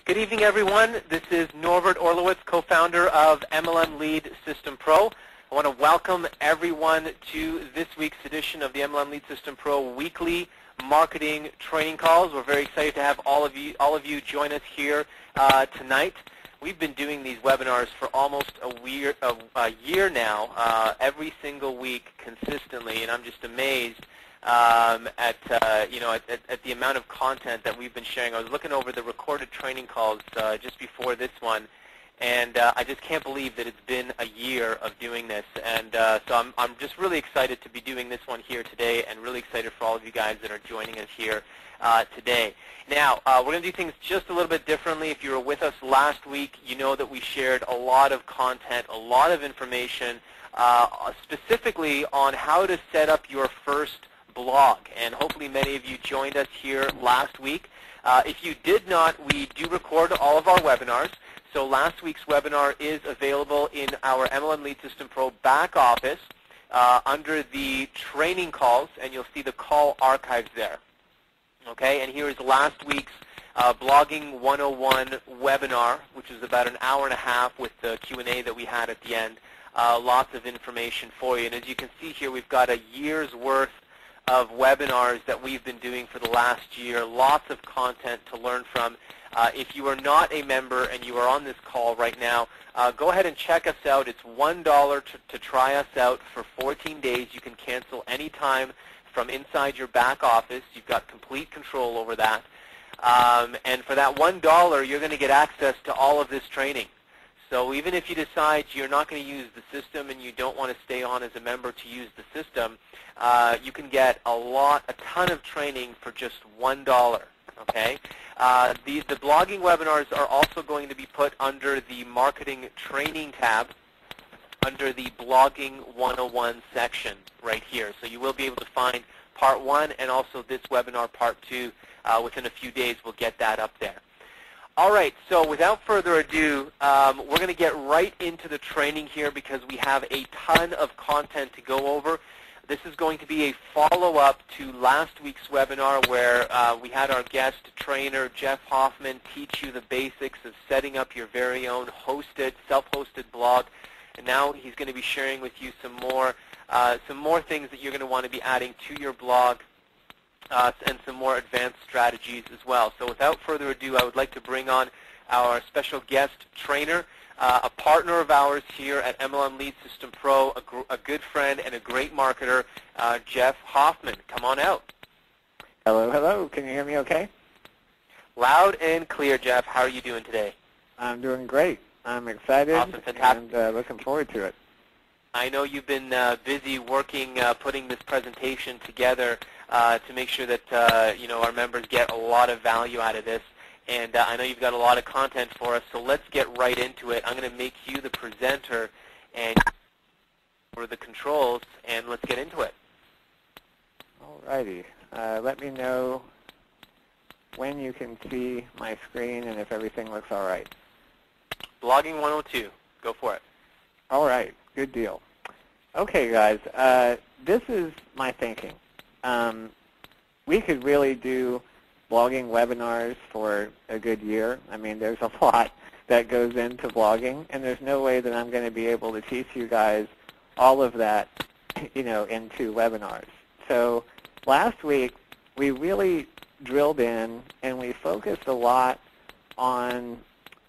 Good evening, everyone. This is Norbert Orlowitz, co-founder of MLM Lead System Pro. I want to welcome everyone to this week's edition of the MLM Lead System Pro weekly marketing training calls. We're very excited to have all of you join us here tonight. We've been doing these webinars for almost a year now, every single week consistently, and I'm just amazed at the amount of content that we've been sharing. I was looking over the recorded training calls just before this one, and I just can't believe that it's been a year of doing this. And so I'm just really excited to be doing this one here today, and really excited for all of you guys that are joining us here today. Now, we're going to do things just a little bit differently. If you were with us last week, you know that we shared a lot of content, a lot of information, specifically on how to set up your first blog, and hopefully many of you joined us here last week. If you did not, we do record all of our webinars. So last week's webinar is available in our MLM Lead System Pro back office under the training calls, and you'll see the call archives there. Okay, and here is last week's Blogging 101 webinar, which is about an hour and a half with the Q&A that we had at the end. Lots of information for you. And as you can see here, we've got a year's worth of webinars that we've been doing for the last year. Lots of content to learn from. If you are not a member and you are on this call right now, go ahead and check us out. It's $1 to try us out for 14 days. You can cancel anytime from inside your back office. You've got complete control over that. And for that $1, you're going to get access to all of this training. So even if you decide you're not going to use the system and you don't want to stay on as a member to use the system, you can get a ton of training for just $1. Okay. The blogging webinars are also going to be put under the marketing training tab under the Blogging 101 section right here. So you will be able to find part 1 and also this webinar part 2 within a few days. We'll get that up there. All right, so without further ado, we're going to get right into the training here because we have a ton of content to go over. This is going to be a follow-up to last week's webinar where we had our guest trainer, Jeff Hoffman, teach you the basics of setting up your very own self-hosted blog. And now he's going to be sharing with you some more things that you're going to want to be adding to your blog and some more advanced strategies as well. So without further ado, I would like to bring on our special guest trainer, a partner of ours here at MLM Lead System Pro, a good friend and a great marketer, Jeff Hoffman. Come on out. Hello, hello. Can you hear me okay? Loud and clear, Jeff. How are you doing today? I'm doing great. I'm excited. Awesome, fantastic. And looking forward to it. I know you've been busy working, putting this presentation together to make sure that our members get a lot of value out of this. And I know you've got a lot of content for us, so let's get right into it. I'm going to make you the presenter and over the controls, and let's get into it. All righty. Let me know when you can see my screen and if everything looks all right. Blogging 102. Go for it. All right. Good deal. Okay, guys. This is my thinking. We could really do blogging webinars for a good year. I mean, there's a lot that goes into blogging, and there's no way that I'm going to be able to teach you guys all of that, in 2 webinars. So last week, we really drilled in, and we focused a lot on,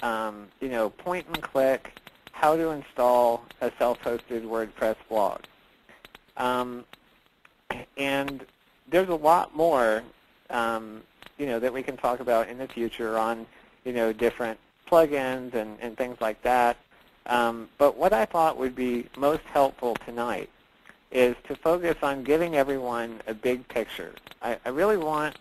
point and click, how to install a self-hosted WordPress blog. And there's a lot more that we can talk about in the future on, different plugins and things like that. But what I thought would be most helpful tonight is to focus on giving everyone a big picture. I really want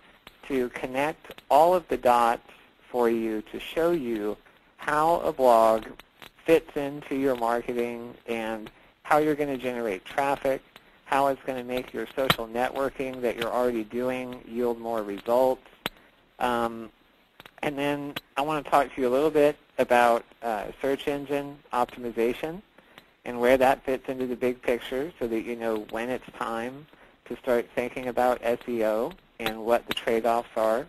to connect all of the dots for you to show you how a blog fits into your marketing and how you're going to generate traffic, how it's going to make your social networking that you're already doing yield more results. And then I want to talk to you a little bit about search engine optimization and where that fits into the big picture so that you know when it's time to start thinking about SEO and what the trade-offs are.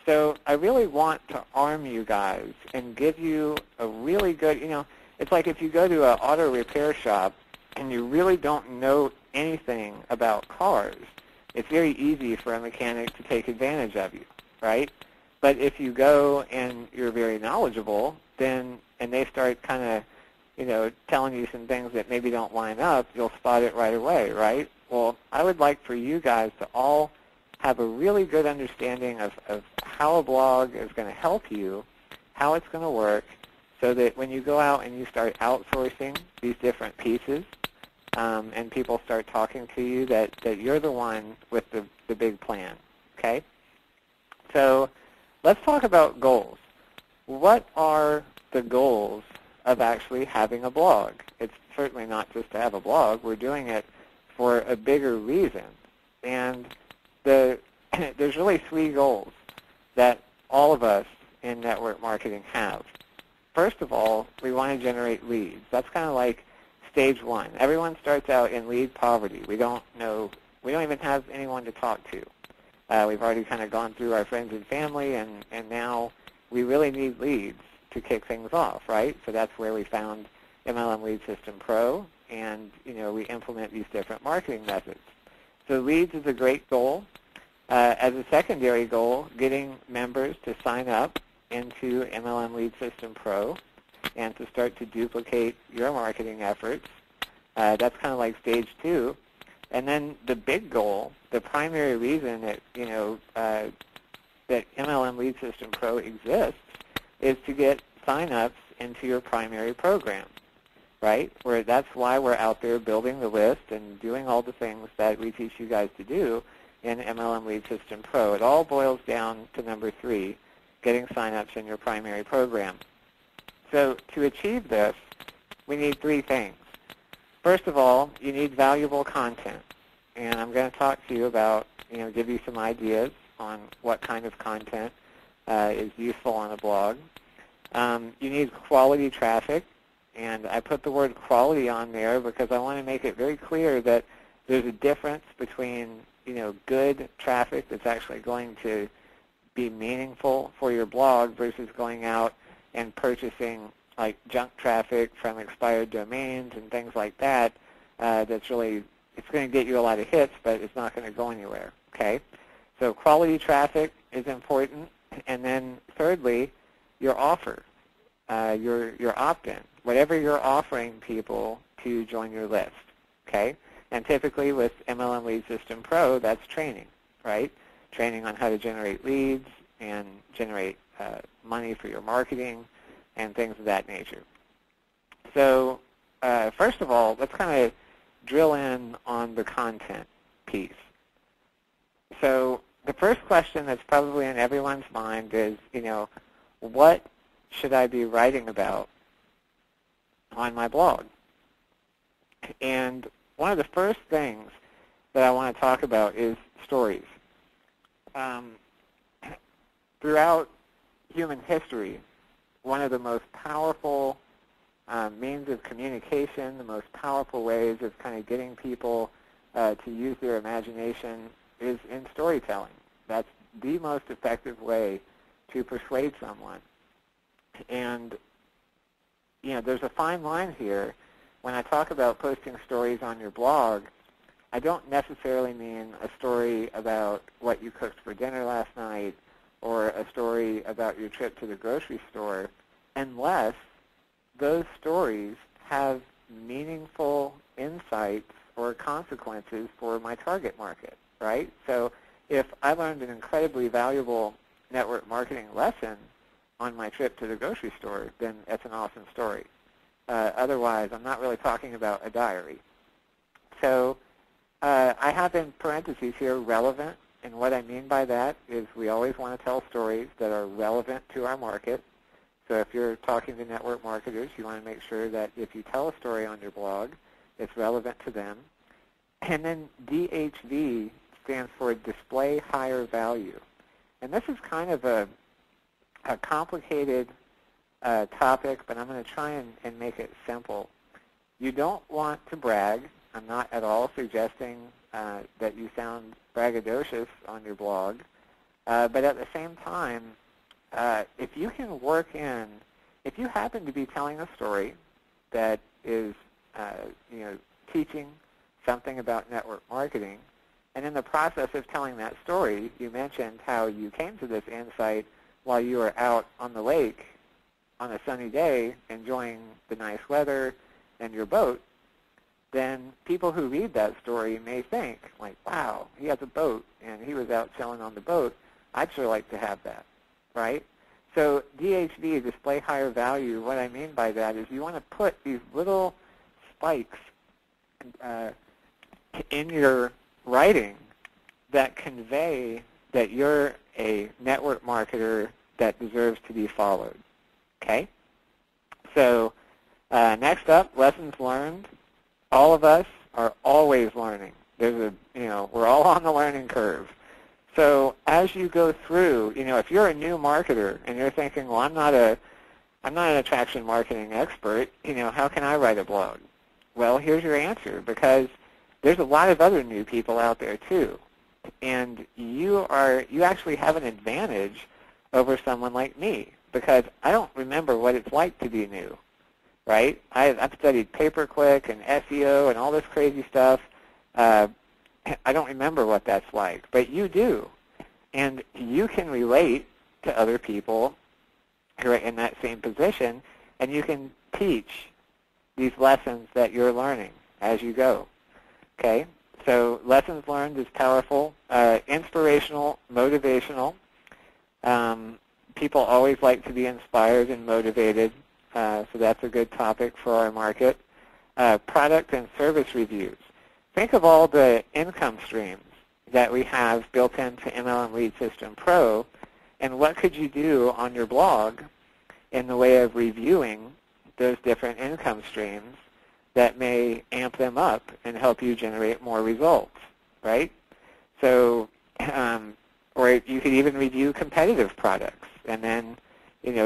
So I really want to arm you guys and give you a really good, it's like if you go to an auto repair shop and you really don't know anything about cars, it's very easy for a mechanic to take advantage of you, right? But if you go and you're very knowledgeable, then, and they start kind of, telling you some things that maybe don't line up, you'll spot it right away, right? Well, I would like for you guys to all have a really good understanding of how a blog is going to help you, how it's going to work, so that when you go out and you start outsourcing these different pieces, and people start talking to you, that you're the one with the big plan, okay? So let's talk about goals. What are the goals of actually having a blog? It's certainly not just to have a blog. We're doing it for a bigger reason. And there's really 3 goals that all of us in network marketing have. First of all, we want to generate leads. That's kind of like stage 1. Everyone starts out in lead poverty. We don't even have anyone to talk to. We've already kind of gone through our friends and family, and now we really need leads to kick things off, right? So that's where we found MLM Lead System Pro, and we implement these different marketing methods. So leads is a great goal. As a secondary goal, getting members to sign up into MLM Lead System Pro and to start to duplicate your marketing efforts. That's kind of like stage 2. And then the big goal, the primary reason that that MLM Lead System Pro exists, is to get sign-ups into your primary program, right? That's why we're out there building the list and doing all the things that we teach you guys to do in MLM Lead System Pro. It all boils down to number 3, getting sign-ups in your primary program. So to achieve this, we need 3 things. First of all, you need valuable content. And I'm going to talk to you about, give you some ideas on what kind of content is useful on a blog. You need quality traffic. And I put the word quality on there because I want to make it very clear that there's a difference between, good traffic that's actually going to be meaningful for your blog versus going out and purchasing like junk traffic from expired domains and things like that. That's really, it's going to get you a lot of hits, but it's not going to go anywhere, okay? So quality traffic is important. And then thirdly, your offer, your opt-in, whatever you're offering people to join your list, okay? And typically with MLM Lead System Pro, that's training, right? Training on how to generate leads and generate money for your marketing and things of that nature. So first of all, let's kind of drill in on the content piece. So the first question that's probably in everyone's mind is, what should I be writing about on my blog? And one of the first things that I want to talk about is stories. Throughout human history, one of the most powerful means of communication, the most powerful ways of kind of getting people to use their imagination is in storytelling. That's the most effective way to persuade someone. And, there's a fine line here. When I talk about posting stories on your blog, I don't necessarily mean a story about what you cooked for dinner last night or a story about your trip to the grocery store, unless those stories have meaningful insights or consequences for my target market, right? So if I learned an incredibly valuable network marketing lesson on my trip to the grocery store, then that's an awesome story. Otherwise, I'm not really talking about a diary. So I have in parentheses here relevant, and what I mean by that is we always want to tell stories that are relevant to our market. So if you're talking to network marketers, you want to make sure that if you tell a story on your blog, it's relevant to them. And then DHV stands for display higher value. And this is kind of a complicated topic, but I'm going to try and make it simple. You don't want to brag. I'm not at all suggesting that you sound braggadocious on your blog, But at the same time, if you can work in, if you happen to be telling a story that is, teaching something about network marketing, and in the process of telling that story, you mentioned how you came to this insight while you were out on the lake on a sunny day enjoying the nice weather and your boat, then people who read that story may think, like, wow, he has a boat and he was out chilling on the boat. I'd sure like to have that, right? So DHV, display higher value, what I mean by that is you want to put these little spikes in your writing that convey that you're a network marketer that deserves to be followed, okay? So next up, lessons learned. All of us are always learning. There's we're all on the learning curve. So as you go through, if you're a new marketer and you're thinking, well, I'm not an attraction marketing expert, how can I write a blog? Well, here's your answer, because there's a lot of other new people out there too. And you actually have an advantage over someone like me, because I don't remember what it's like to be new, right? I've studied pay-per-click and SEO and all this crazy stuff. I don't remember what that's like, but you do. And you can relate to other people who are in that same position, and you can teach these lessons that you're learning as you go, okay? So lessons learned is powerful, inspirational, motivational. People always like to be inspired and motivated, so that's a good topic for our market. Product and service reviews. Think of all the income streams that we have built into MLM Lead System Pro, and what could you do on your blog in the way of reviewing those different income streams that may amp them up and help you generate more results, right? So, or you could even review competitive products and then,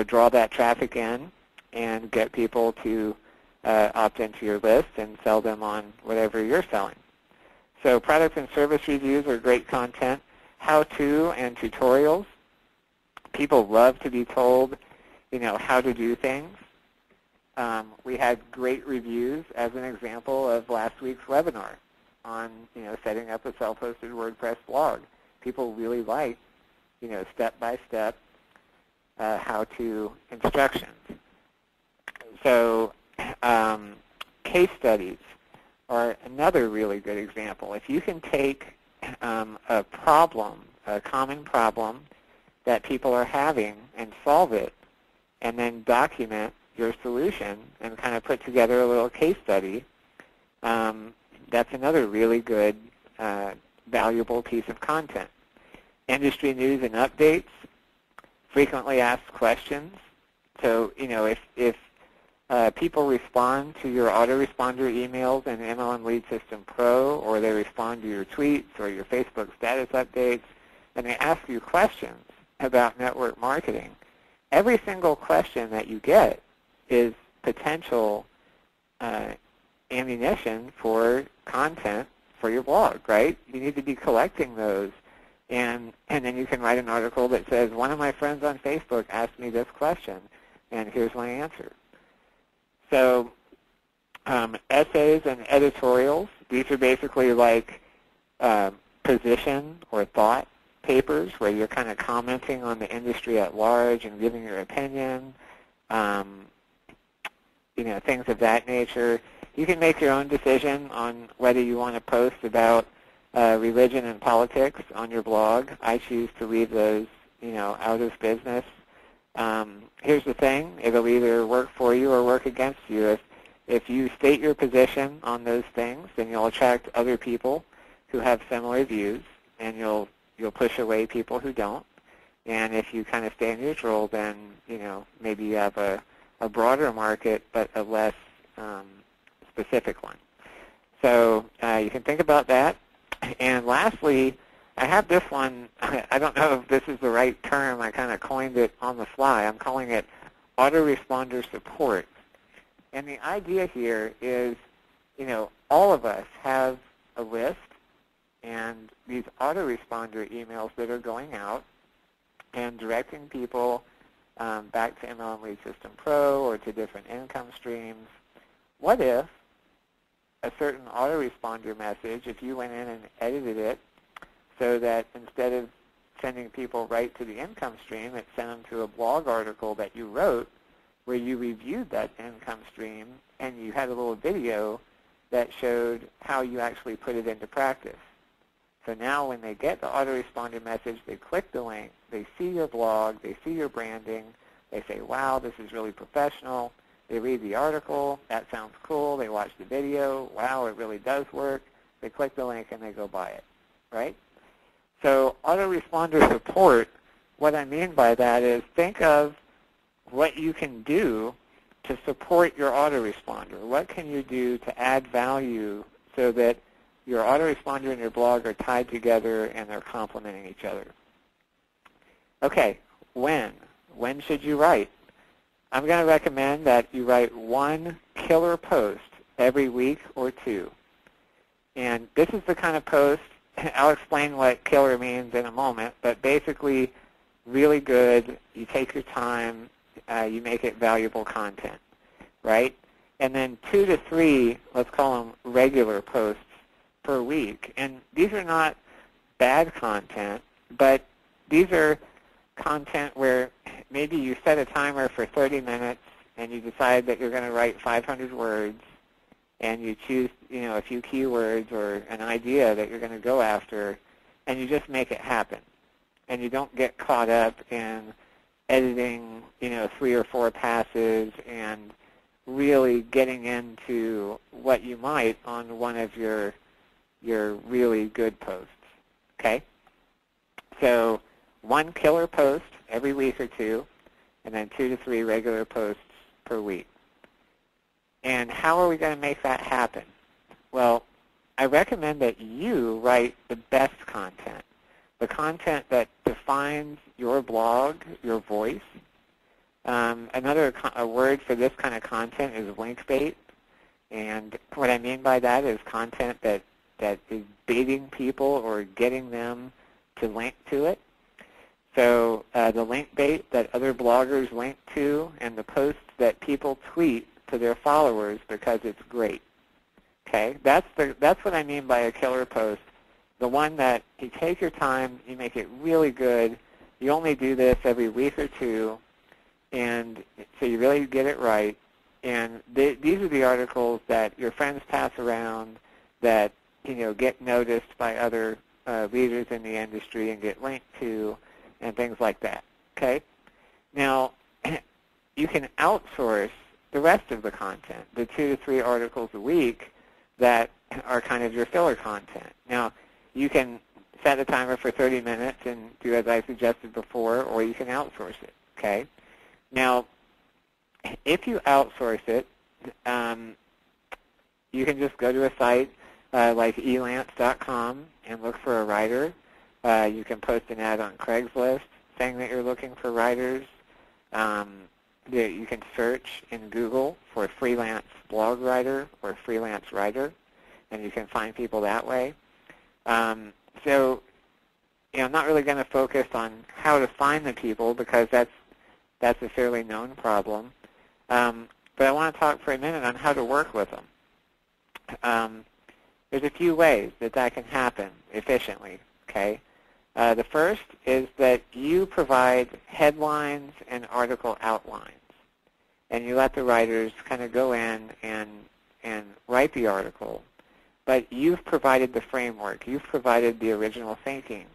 draw that traffic in and get people to opt into your list and sell them on whatever you're selling. So product and service reviews are great content. How-to and tutorials. People love to be told, how to do things. We had great reviews as an example of last week's webinar on, setting up a self-hosted WordPress blog. People really like, step-by-step how-to instructions. So case studies are another really good example. If you can take a problem, a common problem that people are having, and solve it, and then document your solution and kind of put together a little case study, that's another really good, valuable piece of content. Industry news and updates, frequently asked questions. So, if people respond to your autoresponder emails in MLM Lead System Pro, or they respond to your tweets or your Facebook status updates, and they ask you questions about network marketing, every single question that you get is potential ammunition for content for your blog, right? You need to be collecting those, and then you can write an article that says, one of my friends on Facebook asked me this question, and here's my answer. So essays and editorials, these are basically like position or thought papers where you're kind of commenting on the industry at large and giving your opinion, things of that nature. You can make your own decision on whether you want to post about religion and politics on your blog. I choose to leave those, out of business. Here's the thing, it'll either work for you or work against you. If you state your position on those things, then you'll attract other people who have similar views, and you'll push away people who don't. And if you kind of stay neutral, then, maybe you have a broader market, but a less specific one. So you can think about that. And lastly, I have this one. I don't know if this is the right term. I kind of coined it on the fly. I'm calling it autoresponder support. And the idea here is, all of us have a list, and these autoresponder emails that are going out and directing people back to MLM Lead System Pro or to different income streams. What if a certain autoresponder message, if you went in and edited it so that instead of sending people right to the income stream, it sent them to a blog article that you wrote where you reviewed that income stream and you had a little video that showed how you actually put it into practice. So now when they get the autoresponder message, they click the link, they see your blog, they see your branding, they say, wow, this is really professional. They read the article, that sounds cool, they watch the video, wow, it really does work. They click the link and they go buy it, right? So autoresponder support, what I mean by that is think of what you can do to support your autoresponder. What can you do to add value so that your autoresponder and your blog are tied together and they're complementing each other? Okay, when? When should you write? I'm going to recommend that you write one killer post every week or two. And this is the kind of post, I'll explain what killer means in a moment, but basically really good, you take your time, you make it valuable content, right? And then 2 to 3, let's call them regular posts per week. And these are not bad content, but these are content where maybe you set a timer for 30 minutes and you decide that you're going to write 500 words and you choose, a few keywords or an idea that you're going to go after, and you just make it happen. And you don't get caught up in editing, 3 or 4 passes and really getting into what you might on one of your really good posts, okay? So one killer post every week or two, and then 2 to 3 regular posts per week. And how are we going to make that happen? Well, I recommend that you write the best content, the content that defines your blog, your voice. Another word for this kind of content is link bait. And what I mean by that is content that is baiting people or getting them to link to it. So the link bait that other bloggers link to and the posts that people tweet to their followers because it's great. Okay, that's what I mean by a killer post. The one that you take your time, you make it really good. You only do this every week or two, and so you really get it right. And these are the articles that your friends pass around that get noticed by other leaders in the industry and get linked to, and things like that. Okay. Now you can outsource the rest of the content, the 2 to 3 articles a week that are kind of your filler content. Now, you can set a timer for 30 minutes and do as I suggested before, or you can outsource it, okay? Now, if you outsource it, you can just go to a site like elance.com and look for a writer. You can post an ad on Craigslist saying that you're looking for writers. You can search in Google for freelance blog writer or freelance writer, and you can find people that way. So, I'm not really going to focus on how to find the people because that's a fairly known problem. But I want to talk for a minute on how to work with them. There's a few ways that can happen efficiently, okay? The first is that you provide headlines and article outlines, and you let the writers kind of go in and write the article, but you've provided the framework. You've provided the original thinking.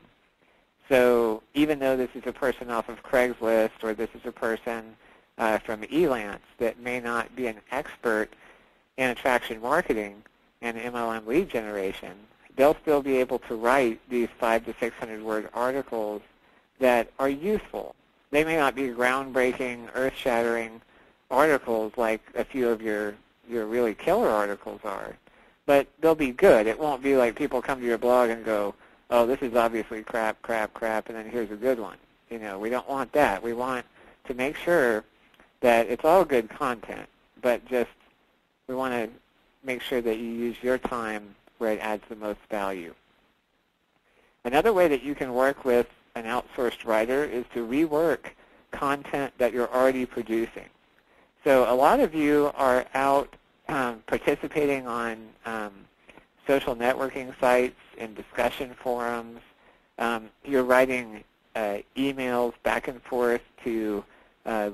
So even though this is a person off of Craigslist or this is a person from Elance that may not be an expert in attraction marketing and MLM lead generation, they'll still be able to write these 500 to 600 word articles that are useful. They may not be groundbreaking, earth-shattering articles like a few of your really killer articles are, but they'll be good. It won't be like people come to your blog and go, oh, this is obviously crap, and then here's a good one. We don't want that. We want to make sure that it's all good content, but just we want to make sure that you use your time where it adds the most value. Another way that you can work with an outsourced writer is to rework content that you're already producing. So a lot of you are out participating on social networking sites and discussion forums. You're writing emails back and forth to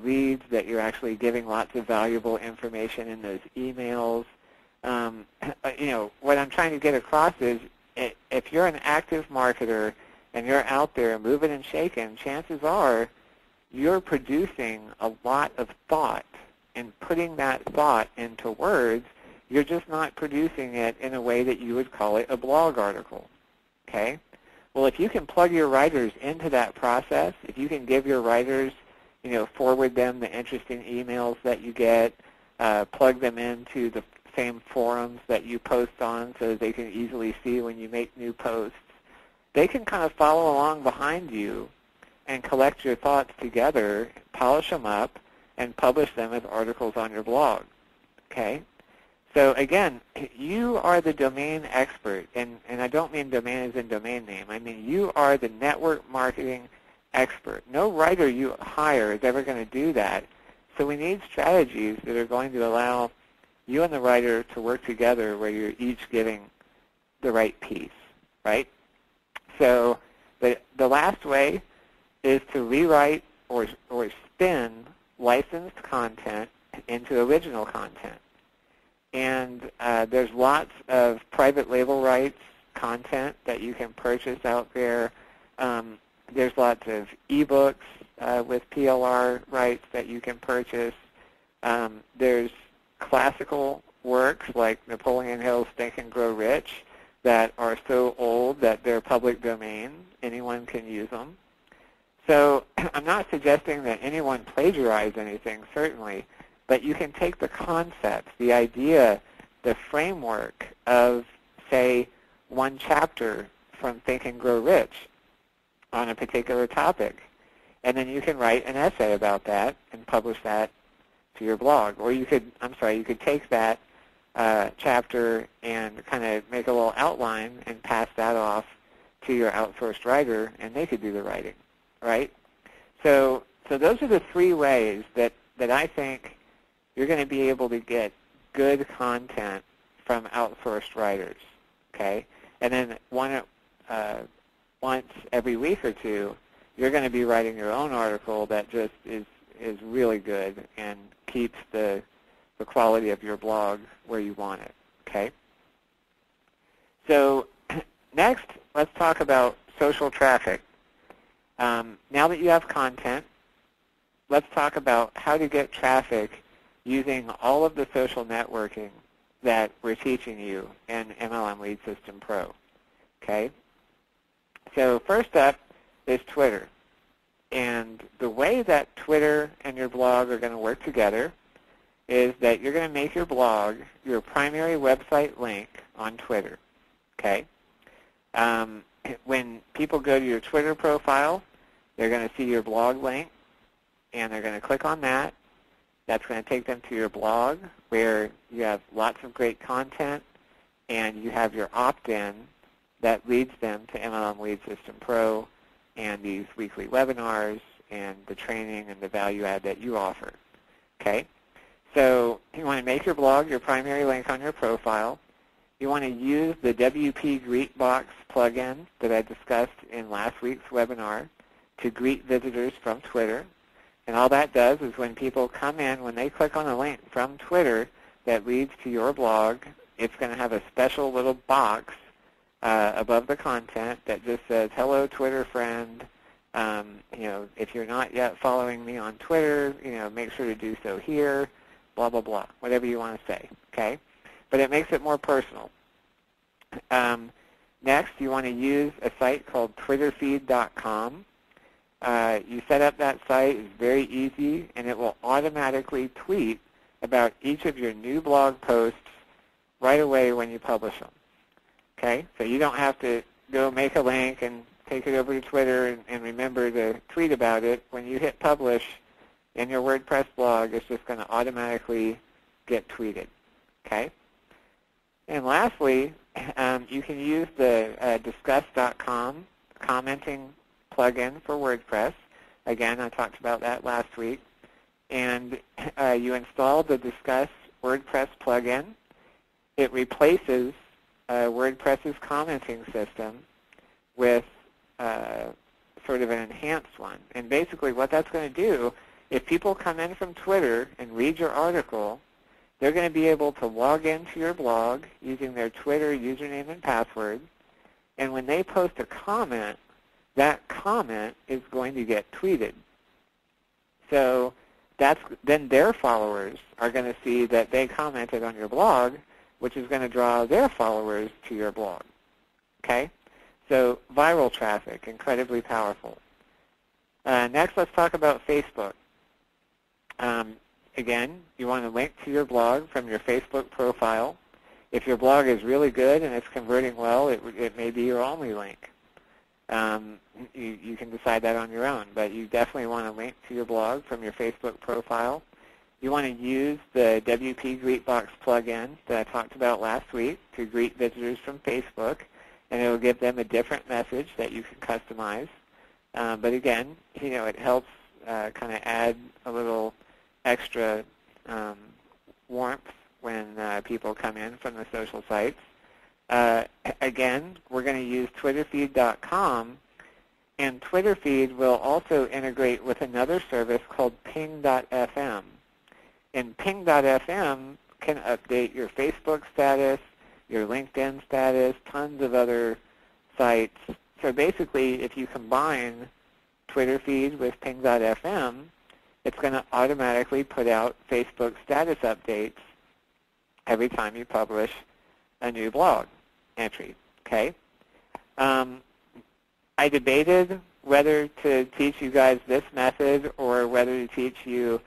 leads that you're actually giving lots of valuable information in those emails. What I'm trying to get across is if you're an active marketer and you're out there moving and shaking, chances are you're producing a lot of thought and putting that thought into words. You're just not producing it in a way that you would call it a blog article, okay? Well, if you can plug your writers into that process, if you can give your writers, forward them the interesting emails that you get, plug them into the same forums that you post on so that they can easily see when you make new posts, they can kind of follow along behind you and collect your thoughts together, polish them up, and publish them as articles on your blog, okay? So again, you are the domain expert, and I don't mean domain as in domain name. I mean you are the network marketing expert. No writer you hire is ever going to do that. So we need strategies that are going to allow you and the writer to work together where you're each giving the right piece, right? So the last way is to rewrite or spin licensed content into original content. And there's lots of private label rights content that you can purchase out there. There's lots of ebooks with PLR rights that you can purchase. There's classical works like Napoleon Hill's Think and Grow Rich that are so old that they're public domain. Anyone can use them. So I'm not suggesting that anyone plagiarize anything, certainly, but you can take the concepts, the idea, the framework of, say, one chapter from Think and Grow Rich on a particular topic, and then you can write an essay about that and publish that to your blog. Or you could take that chapter and kind of make a little outline and pass that off to your outsourced writer, and they could do the writing, right? So those are the three ways that I think you're going to be able to get good content from outsourced writers, okay? And then once every week or two, you're going to be writing your own article that just is really good and keeps the quality of your blog where you want it, okay? So next, let's talk about social traffic. Now that you have content, let's talk about how to get traffic using all of the social networking that we're teaching you in MLM Lead System Pro, okay? So first up is Twitter. And the way that Twitter and your blog are going to work together is that you're going to make your blog your primary website link on Twitter, okay? When people go to your Twitter profile, they're going to see your blog link, and they're going to click on that. That's going to take them to your blog where you have lots of great content, and you have your opt-in that leads them to MLM Lead System Pro and these weekly webinars and the training and the value add that you offer, okay? So you want to make your blog your primary link on your profile. You want to use the WP Greetbox plugin that I discussed in last week's webinar to greet visitors from Twitter. And all that does is when people come in, when they click on a link from Twitter that leads to your blog, it's going to have a special little box above the content that just says, hello, Twitter friend. If you're not yet following me on Twitter, make sure to do so here, blah, blah, blah, whatever you want to say, okay? But it makes it more personal. Next, you want to use a site called twitterfeed.com. You set up that site. It's very easy, and it will automatically tweet about each of your new blog posts right away when you publish them. Okay? So you don't have to go make a link and take it over to Twitter and remember to tweet about it. When you hit publish in your WordPress blog, it's just going to automatically get tweeted. Okay? And lastly, you can use the discuss.com commenting plugin for WordPress. Again, I talked about that last week. And you install the Discuss WordPress plugin. It replaces WordPress's commenting system with sort of an enhanced one. And basically what that's going to do, if people come in from Twitter and read your article, they're going to be able to log into your blog using their Twitter username and password. And when they post a comment, that comment is going to get tweeted. So then their followers are going to see that they commented on your blog, which is going to draw their followers to your blog. Okay? So viral traffic, incredibly powerful. Next, let's talk about Facebook. Again, you want to link to your blog from your Facebook profile. If your blog is really good and it's converting well, it may be your only link. You can decide that on your own, but you definitely want to link to your blog from your Facebook profile. You want to use the WP Greetbox plugin that I talked about last week to greet visitors from Facebook, and it will give them a different message that you can customize. But again, it helps kind of add a little extra warmth when people come in from the social sites. Again, we're going to use twitterfeed.com, and Twitterfeed will also integrate with another service called ping.fm. And ping.fm can update your Facebook status, your LinkedIn status, tons of other sites. So basically, if you combine Twitterfeed with ping.fm, it's going to automatically put out Facebook status updates every time you publish a new blog entry. Okay? I debated whether to teach you guys this method or whether to teach you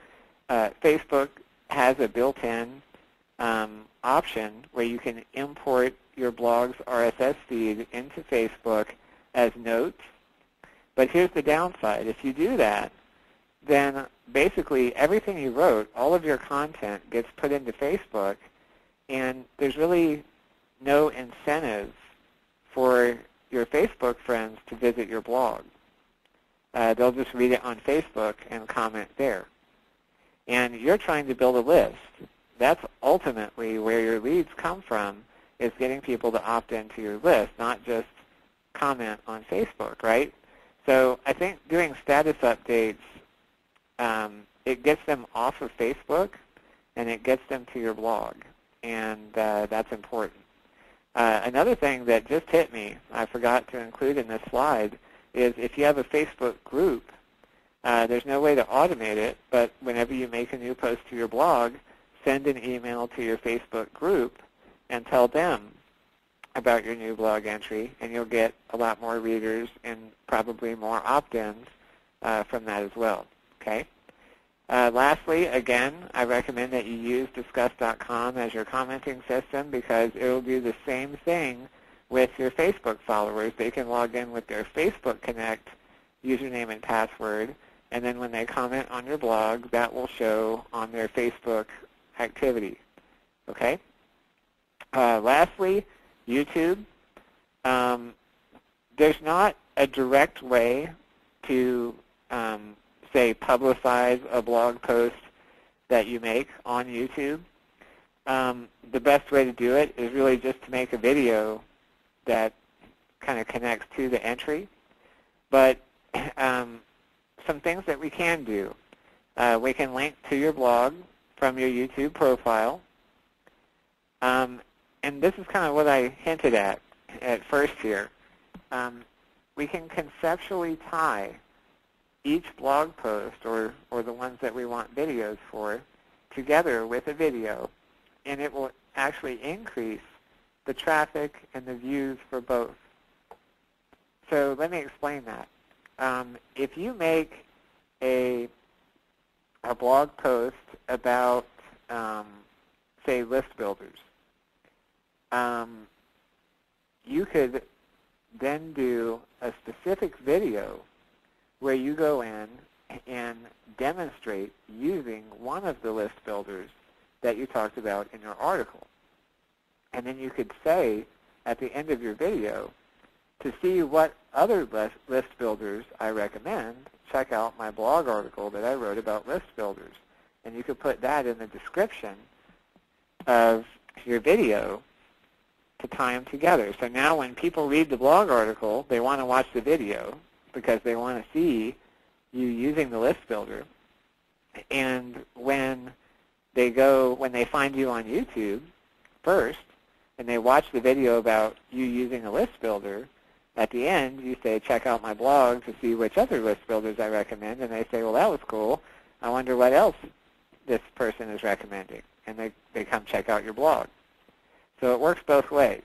Facebook has a built-in option where you can import your blog's RSS feed into Facebook as notes. But here's the downside. If you do that, then basically everything you wrote, all of your content gets put into Facebook, and there's really no incentive for your Facebook friends to visit your blog. They'll just read it on Facebook and comment there. And you're trying to build a list. That's ultimately where your leads come from, is getting people to opt into your list, not just comment on Facebook, right? So I think doing status updates, it gets them off of Facebook, and it gets them to your blog, and that's important. Another thing that just hit me, I forgot to include in this slide, is if you have a Facebook group, there's no way to automate it, but whenever you make a new post to your blog, send an email to your Facebook group and tell them about your new blog entry, and you'll get a lot more readers and probably more opt-ins from that as well. Okay? Lastly, again, I recommend that you use Discuss.com as your commenting system because it will do the same thing with your Facebook followers. They can log in with their Facebook Connect username and password, and then when they comment on your blog, that will show on their Facebook activity. Okay? Lastly, YouTube. There's not a direct way to say, publicize a blog post that you make on YouTube. The best way to do it is really just to make a video that kind of connects to the entry. But some things that we can do. We can link to your blog from your YouTube profile. And this is kind of what I hinted at first here. We can conceptually tie each blog post, or the ones that we want videos for, together with a video, and it will actually increase the traffic and the views for both. So let me explain that. If you make a blog post about, say, list builders, you could then do a specific video where you go in and demonstrate using one of the list builders that you talked about in your article. And then you could say at the end of your video, to see what other list builders I recommend, check out my blog article that I wrote about list builders. And you could put that in the description of your video to tie them together. So now when people read the blog article, they want to watch the video because they want to see you using the list builder. And when they find you on YouTube first, and they watch the video about you using a list builder, at the end you say, check out my blog to see which other list builders I recommend, and they say, well, that was cool. I wonder what else this person is recommending. And they come check out your blog. So it works both ways.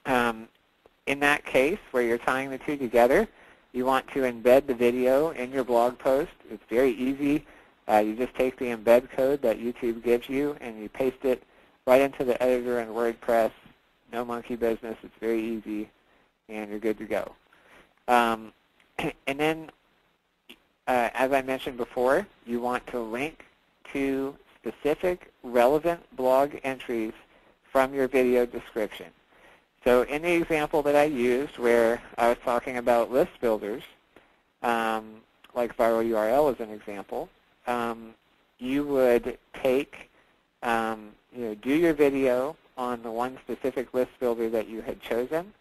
In that case, where you're tying the two together, you want to embed the video in your blog post. It's very easy. You just take the embed code that YouTube gives you, and you paste it right into the editor in WordPress. No monkey business. It's very easy, and you're good to go. And then, as I mentioned before, you want to link to specific relevant blog entries from your video description. So in the example that I used where I was talking about list builders, like viral URL as an example, you would take, do your video on the one specific list builder that you had chosen,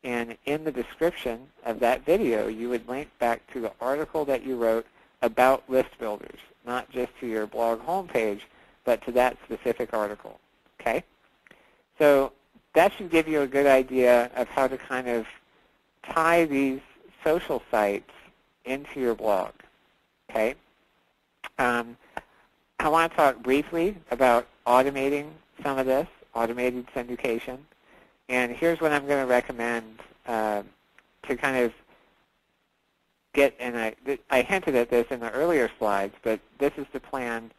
and in the description of that video, you would link back to the article that you wrote about list builders, not just to your blog homepage, but to that specific article. Okay? So that should give you a good idea of how to kind of tie these social sites into your blog. Okay? I want to talk briefly about automating some of this, automated syndication. And here's what I'm going to recommend to kind of get, and I hinted at this in the earlier slides, but this is the plan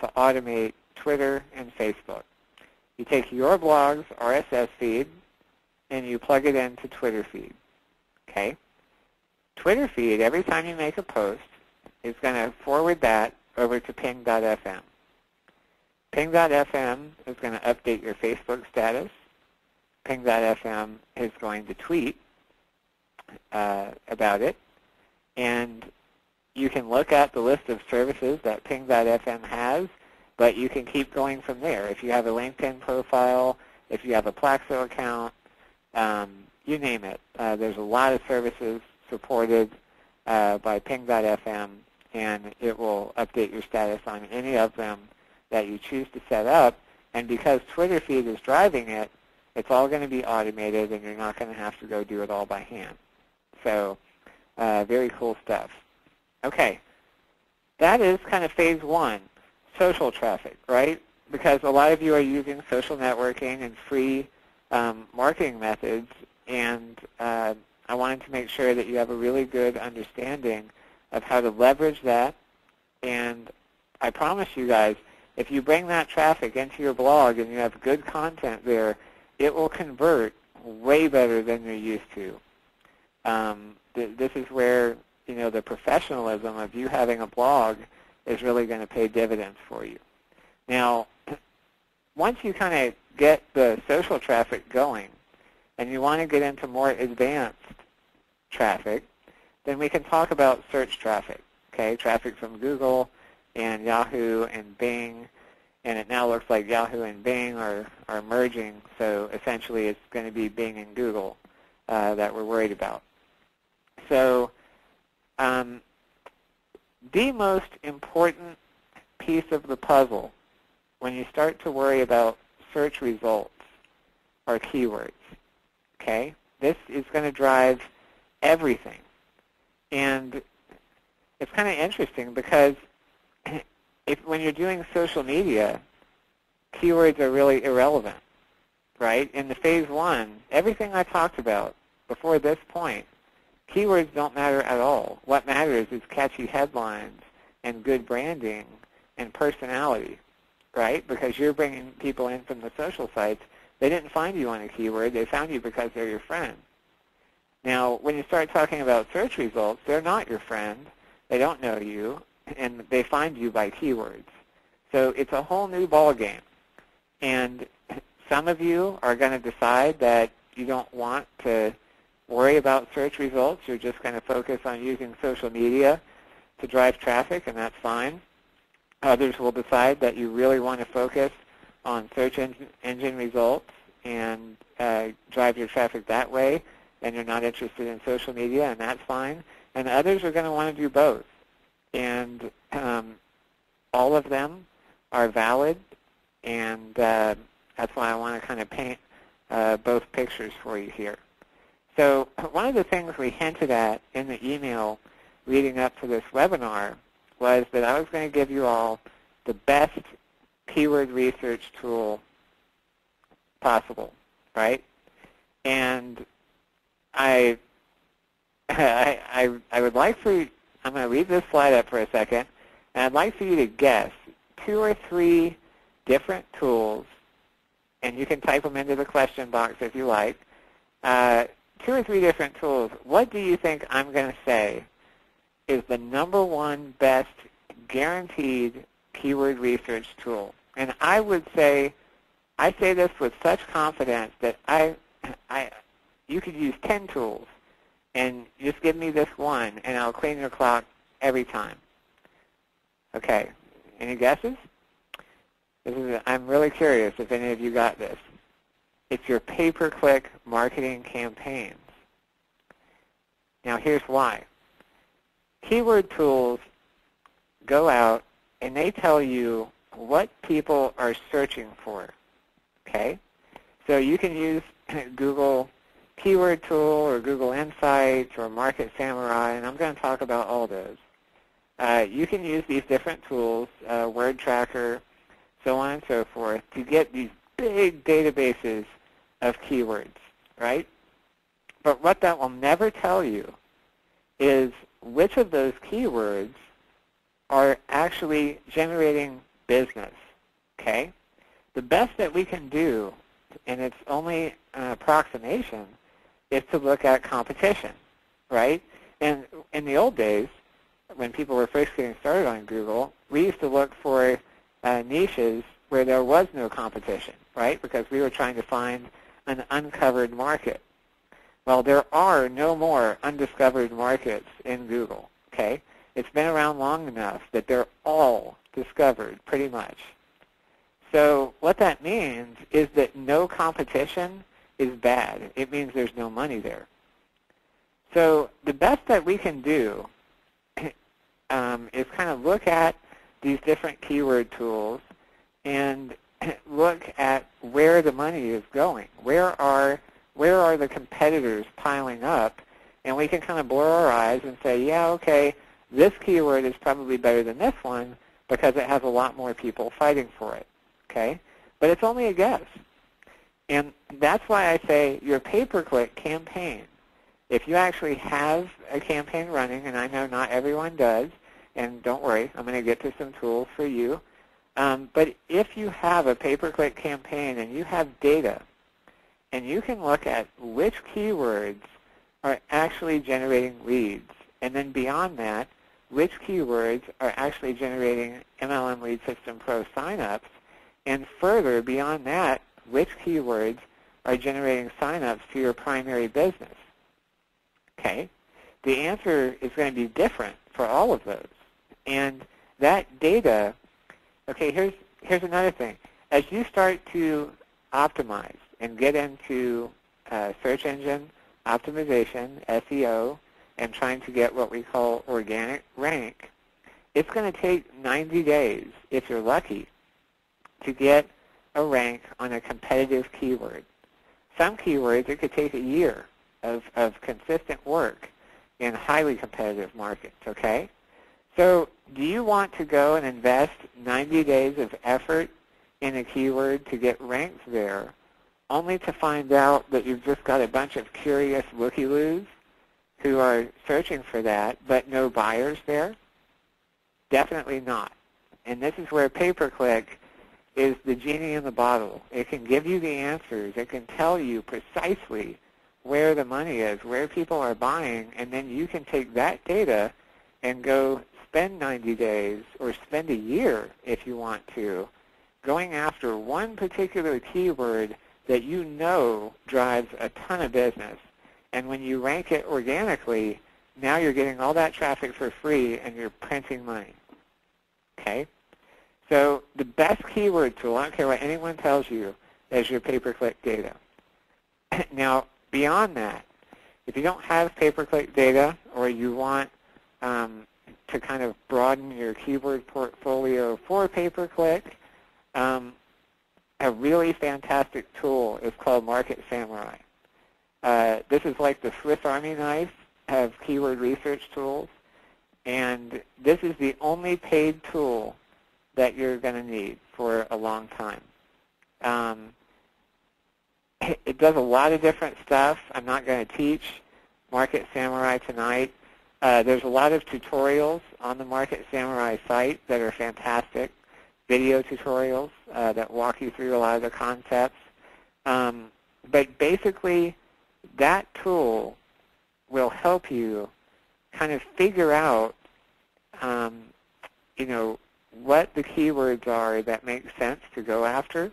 to automate Twitter and Facebook. You take your blog's RSS feed and you plug it into Twitter feed. Okay? Twitter feed, every time you make a post, is going to forward that over to ping.fm. Ping.fm is going to update your Facebook status. Ping.fm is going to tweet about it. And you can look at the list of services that ping.fm has, but you can keep going from there. If you have a LinkedIn profile, if you have a Plaxo account, you name it. There's a lot of services supported by ping.fm, and it will update your status on any of them that you choose to set up. And because Twitter feed is driving it, it's all going to be automated, and you're not going to have to go do it all by hand. So very cool stuff. Okay, that is kind of phase one, social traffic, right? Because a lot of you are using social networking and free marketing methods, and I wanted to make sure that you have a really good understanding of how to leverage that. And I promise you guys, if you bring that traffic into your blog and you have good content there, it will convert way better than you're used to. This is where, you know, the professionalism of you having a blog is really going to pay dividends for you. Now, once you kind of get the social traffic going and you want to get into more advanced traffic, then we can talk about search traffic, okay? Traffic from Google and Yahoo and Bing, and it now looks like Yahoo and Bing are merging, so essentially it's going to be Bing and Google that we're worried about. So the most important piece of the puzzle when you start to worry about search results are keywords, okay? This is going to drive everything. And it's kind of interesting because when you're doing social media, keywords are really irrelevant, right? In the phase one, everything I talked about before this point, keywords don't matter at all. What matters is catchy headlines and good branding and personality, right? Because you're bringing people in from the social sites. They didn't find you on a keyword. They found you because they're your friend. Now, when you start talking about search results, they're not your friend. They don't know you, and they find you by keywords. So it's a whole new ballgame. And some of you are going to decide that you don't want to worry about search results. You're just going to focus on using social media to drive traffic, and that's fine. Others will decide that you really want to focus on search engine results and drive your traffic that way, and you're not interested in social media, and that's fine. And others are going to want to do both. And all of them are valid, and that's why I want to kind of paint both pictures for you here. So one of the things we hinted at in the email leading up to this webinar was that I was going to give you all the best keyword research tool possible, right? And I would like for you, I'm going to leave this slide up for a second, and I'd like for you to guess 2 or 3 different tools, and you can type them into the question box if you like. 2 or 3 different tools. What do you think I'm going to say is the #1 best guaranteed keyword research tool? And I would say, I say this with such confidence that you could use 10 tools, and just give me this one, and I'll clean your clock every time. Okay, any guesses? I'm really curious if any of you got this. It's your pay-per-click marketing campaigns. Now here's why. Keyword tools go out and they tell you what people are searching for, okay? So you can use Google Keyword Tool or Google Insights or Market Samurai, and I'm going to talk about all those. You can use these different tools, Word Tracker, so on and so forth, to get these big databases of keywords, right? But what that will never tell you is which of those keywords are actually generating business, okay? The best that we can do, and it's only an approximation, is to look at competition, right? And in the old days, when people were first getting started on Google, we used to look for niches where there was no competition, right? Because we were trying to find an uncovered market. Well, there are no more undiscovered markets in Google, okay? It's been around long enough that they're all discovered pretty much. So what that means is that no competition is bad. It means there's no money there. So the best that we can do is kind of look at these different keyword tools and look at where the money is going. Where are the competitors piling up? And we can kind of blur our eyes and say, yeah, okay, this keyword is probably better than this one because it has a lot more people fighting for it, okay? But it's only a guess. And that's why I say your pay-per-click campaign, if you actually have a campaign running, and I know not everyone does, and don't worry, I'm going to get to some tools for you, but if you have a pay-per-click campaign and you have data, and you can look at which keywords are actually generating leads, and then beyond that, which keywords are actually generating MLM Lead System Pro signups, and further beyond that, which keywords are generating signups to your primary business. Okay? The answer is going to be different for all of those. And that data, okay, here's another thing. As you start to optimize and get into search engine optimization, SEO, and trying to get what we call organic rank, it's going to take 90 days, if you're lucky, to get a rank on a competitive keyword. Some keywords, it could take a year of consistent work in highly competitive markets, okay? So do you want to go and invest 90 days of effort in a keyword to get ranked there, only to find out that you've just got a bunch of curious looky-loos who are searching for that, but no buyers there? Definitely not. And this is where pay-per-click is the genie in the bottle. It can give you the answers. It can tell you precisely where the money is, where people are buying, and then you can take that data and go spend 90 days or spend a year, if you want to, going after one particular keyword that you know drives a ton of business. And when you rank it organically, now you're getting all that traffic for free and you're printing money. Okay? So the best keyword tool, I don't care what anyone tells you, is your pay-per-click data. Now, beyond that, if you don't have pay-per-click data or you want to kind of broaden your keyword portfolio for pay-per-click, a really fantastic tool is called Market Samurai. This is like the Swiss Army knife of keyword research tools, and this is the only paid tool that you're going to need for a long time. It does a lot of different stuff. I'm not going to teach Market Samurai tonight. There's a lot of tutorials on the Market Samurai site that are fantastic, video tutorials that walk you through a lot of the concepts. But basically, that tool will help you kind of figure out, what the keywords are that make sense to go after,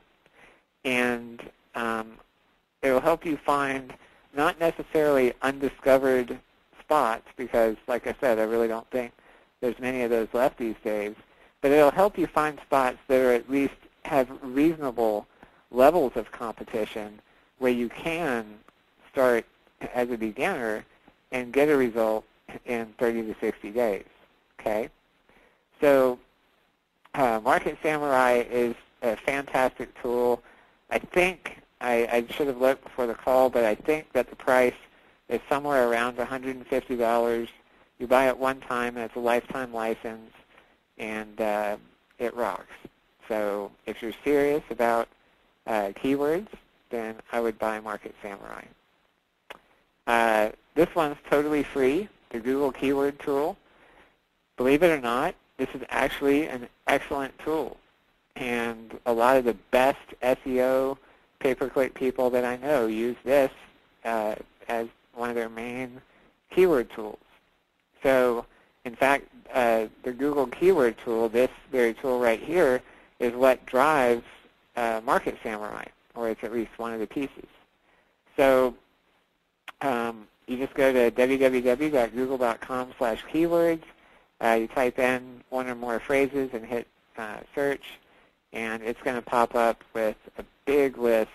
and it will help you find not necessarily undiscovered spots, because, like I said, I really don't think there's many of those left these days, but it'll help you find spots that are at least have reasonable levels of competition where you can start as a beginner and get a result in 30 to 60 days. Okay? So Market Samurai is a fantastic tool. I think, I should have looked before the call, but I think that the price is somewhere around $150. You buy it one time, and it's a lifetime license, and it rocks. So if you're serious about keywords, then I would buy Market Samurai. This one's totally free, the Google Keyword Tool. Believe it or not, this is actually an excellent tool. And a lot of the best SEO pay-per-click people that I know use this as one of their main keyword tools. So, in fact, the Google Keyword Tool, this very tool right here, is what drives Market Samurai, or it's at least one of the pieces. So you just go to www.google.com/keywords. You type in one or more phrases and hit search, and it's going to pop up with a big list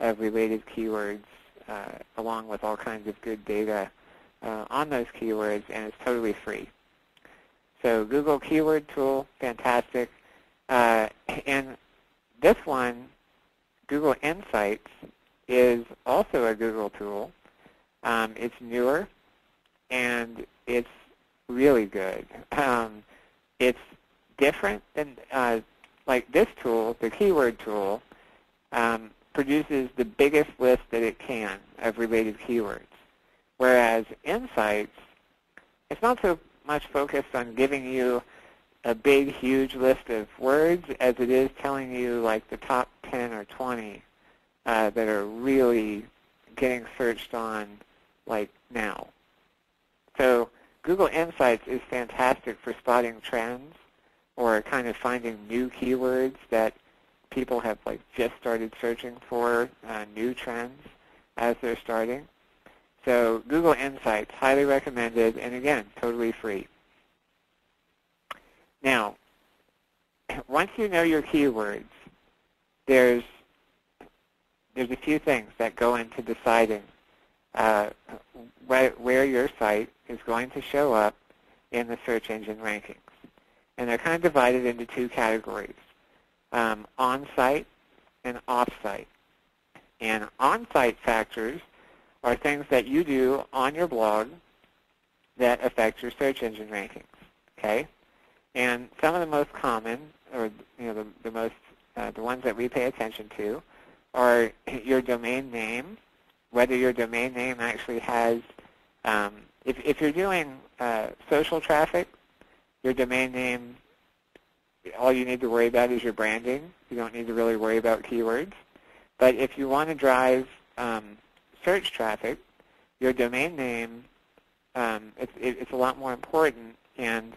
of related keywords along with all kinds of good data on those keywords, and it's totally free. So Google Keyword Tool, fantastic. And this one, Google Insights, is also a Google tool. It's newer, and it's really good. It's different than, like this tool, the Keyword Tool, produces the biggest list that it can of related keywords. Whereas Insights, it's not so much focused on giving you a big, huge list of words as it is telling you like the top 10 or 20 that are really getting searched on like now. So Google Insights is fantastic for spotting trends or kind of finding new keywords that people have like just started searching for, new trends as they're starting. So Google Insights, highly recommended, and again, totally free. Now, once you know your keywords, there's a few things that go into deciding where your site is going to show up in the search engine rankings. And they're kind of divided into two categories, on-site and off-site. And on-site factors are things that you do on your blog that affect your search engine rankings, okay? And some of the most common, or the ones that we pay attention to, are your domain name, whether your domain name actually has, if you're doing social traffic, your domain name, all you need to worry about is your branding. You don't need to really worry about keywords. But if you want to drive search traffic, your domain name, it's a lot more important, and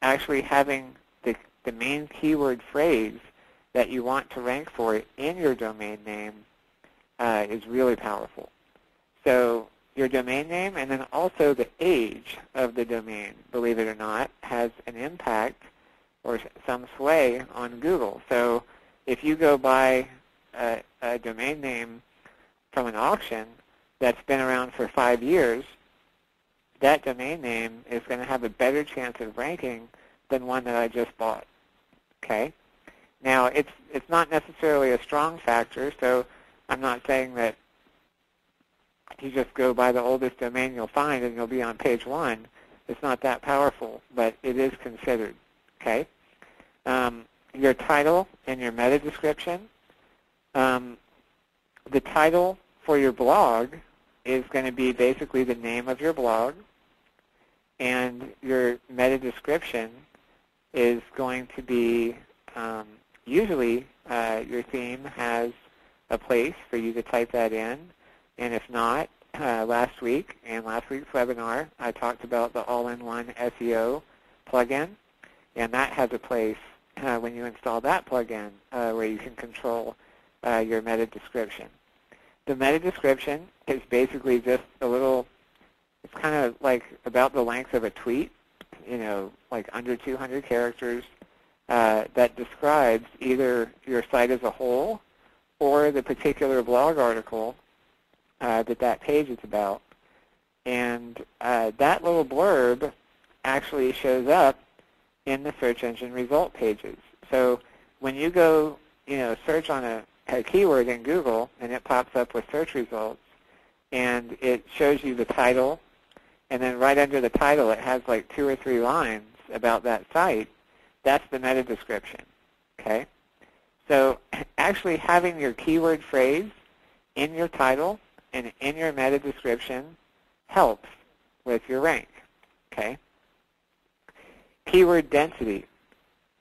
actually having the main keyword phrase that you want to rank for in your domain name is really powerful. So, your domain name and then also the age of the domain, believe it or not, has an impact or some sway on Google. So if you go buy a domain name from an auction that's been around for 5 years, that domain name is going to have a better chance of ranking than one that I just bought. Okay? Now, it's not necessarily a strong factor, so I'm not saying that you just go by the oldest domain you'll find and you'll be on page 1. It's not that powerful, but it is considered. Okay? Your title and your meta description. The title for your blog is going to be basically the name of your blog, and your meta description is going to be usually your theme has a place for you to type that in, and if not, last week's webinar, I talked about the all-in-one SEO plugin, and that has a place when you install that plugin where you can control your meta description. The meta description is basically just a little, it's kind of like about the length of a tweet, like under 200 characters, that describes either your site as a whole or the particular blog article that page is about. And that little blurb actually shows up in the search engine result pages. So when you go, search on a keyword in Google and it pops up with search results and it shows you the title, and then right under the title it has like 2 or 3 lines about that site, that's the meta description. Okay? So actually having your keyword phrase in your title and in your meta description helps with your rank. Okay? Keyword density.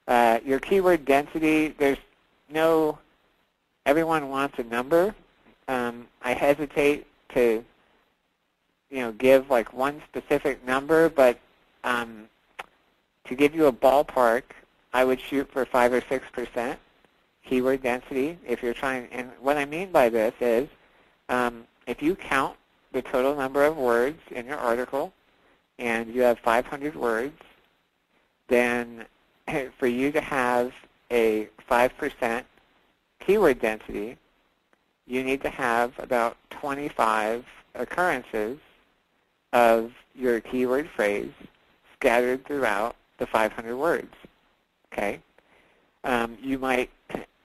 Your keyword density, everyone wants a number. I hesitate to give like one specific number, but to give you a ballpark, I would shoot for 5 or 6% keyword density if you're trying. And what I mean by this is if you count the total number of words in your article and you have 500 words, then for you to have a 5% keyword density, you need to have about 25 occurrences of your keyword phrase scattered throughout the 500 words. Okay? You might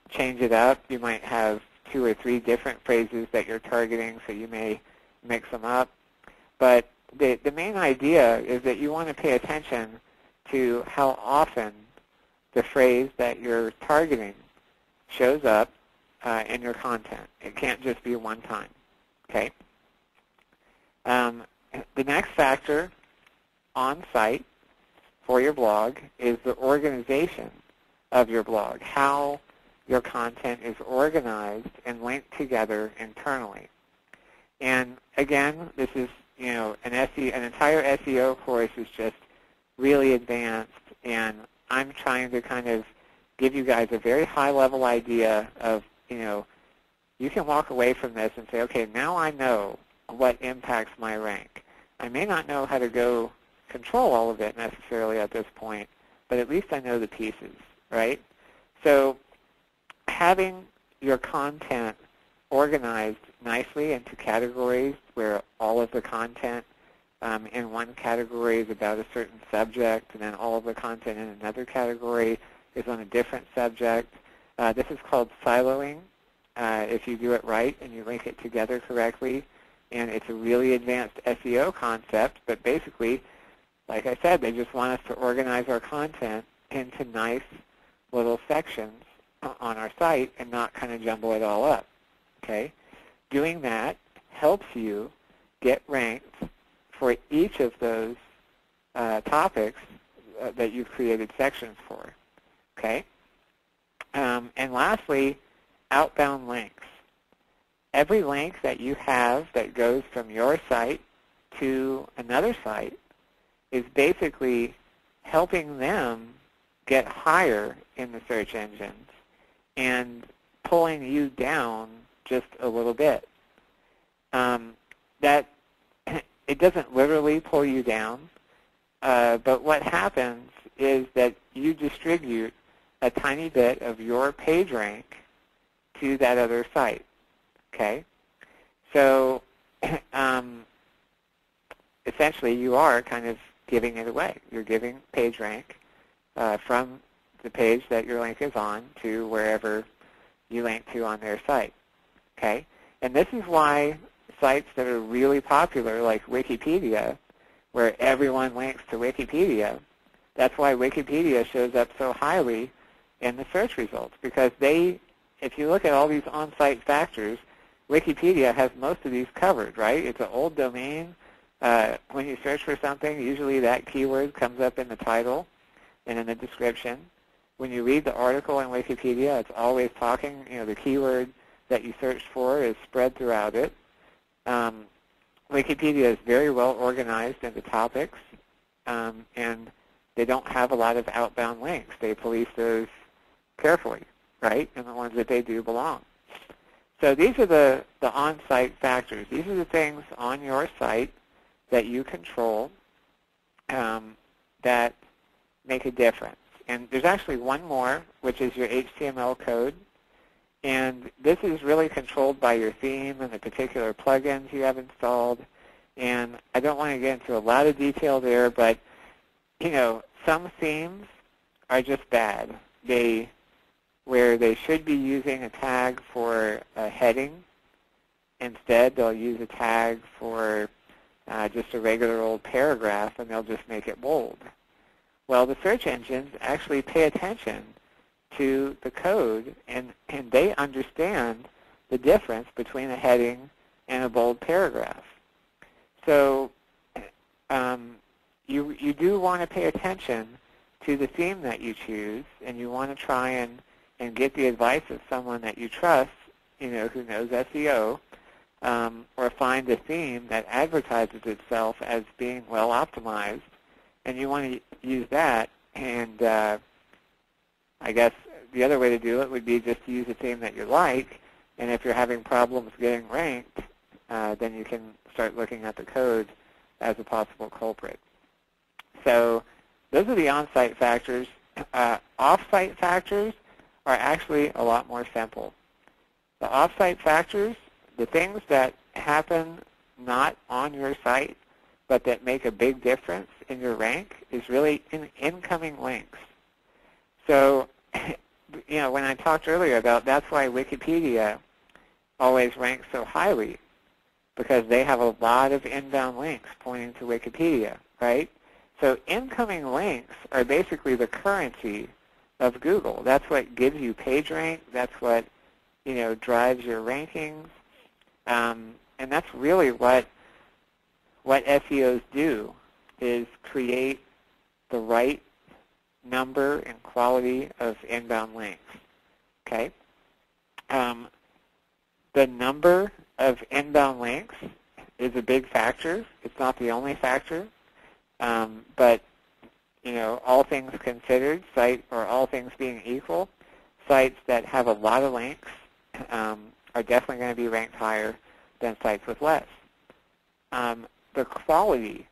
change it up. You might have 2 or 3 different phrases that you're targeting, so you may mix them up. But the main idea is that you want to pay attention to how often the phrase that you're targeting shows up in your content. It can't just be one time. Okay? The next factor on site for your blog is the organization of your blog, how your content is organized and linked together internally. And again, this is, an entire SEO course is just really advanced, and I'm trying to kind of give you guys a very high-level idea of, you can walk away from this and say, okay, now I know what impacts my rank. I may not know how to go control all of it necessarily at this point, but at least I know the pieces, right? So having your content organized nicely into categories where all of the content in one category is about a certain subject, and then all of the content in another category is on a different subject. This is called siloing if you do it right and you link it together correctly. And it's a really advanced SEO concept, but basically, like I said, they just want us to organize our content into nice little sections on our site and not kind of jumble it all up. Okay? Doing that helps you get ranked for each of those topics that you've created sections for. Okay? And lastly, outbound links. Every link that you have that goes from your site to another site is basically helping them get higher in the search engines and pulling you down just a little bit. That it doesn't literally pull you down, but what happens is that you distribute a tiny bit of your page rank to that other site. Okay? So essentially you are kind of giving it away. You're giving page rank from the page that your link is on to wherever you link to on their site. Okay? And this is why sites that are really popular, like Wikipedia, where everyone links to Wikipedia, that's why Wikipedia shows up so highly in the search results, because if you look at all these on-site factors, Wikipedia has most of these covered, right? It's an old domain. When you search for something, usually that keyword comes up in the title and in the description. When you read the article in Wikipedia, it's always talking, the keyword that you searched for is spread throughout it. Wikipedia is very well organized into topics, and they don't have a lot of outbound links. They police those carefully, right? And the ones that they do belong. So these are the on-site factors. These are the things on your site that you control that make a difference. And there's actually one more, which is your HTML code. And this is really controlled by your theme and the particular plugins you have installed. And I don't want to get into a lot of detail there, but some themes are just bad. Where they should be using a tag for a heading, instead they'll use a tag for just a regular old paragraph, and they'll just make it bold. Well, the search engines actually pay attention to the code, and they understand the difference between a heading and a bold paragraph. So you do want to pay attention to the theme that you choose, and you want to try and get the advice of someone that you trust, who knows SEO, or find a theme that advertises itself as being well optimized, and you want to use that. And I guess the other way to do it would be just to use a theme that you like, and if you're having problems getting ranked, then you can start looking at the code as a possible culprit. So those are the on-site factors. Off-site factors are actually a lot more simple. The off-site factors, the things that happen not on your site, but that make a big difference in your rank, is really in incoming links. So, when I talked earlier about that's why Wikipedia always ranks so highly, because they have a lot of inbound links pointing to Wikipedia, right? So incoming links are basically the currency of Google. That's what gives you page rank. That's what drives your rankings, and that's really what SEOs do, is create the right number and quality of inbound links. Okay. The number of inbound links is a big factor. It's not the only factor, but all things considered, all things being equal, sites that have a lot of links are definitely going to be ranked higher than sites with less. The quality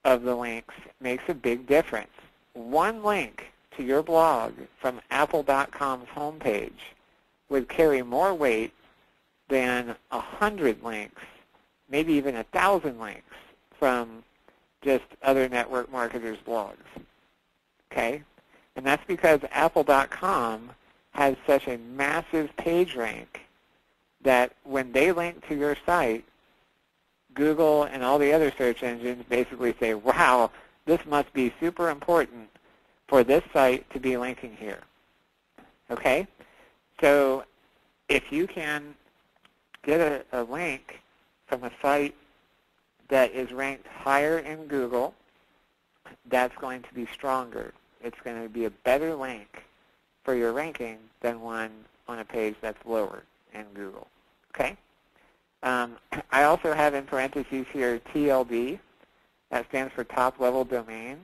of the links makes a big difference. One link to your blog from apple.com's homepage would carry more weight than 100 links, maybe even 1,000 links from just other network marketers' blogs. Okay? And that's because apple.com has such a massive page rank that when they link to your site, Google and all the other search engines basically say, wow, this must be super important for this site to be linking here. Okay? So if you can get a link from a site that is ranked higher in Google, that's going to be stronger. It's going to be a better link for your ranking than one on a page that's lower in Google. Okay? I also have in parentheses here TLD. That stands for top-level domain.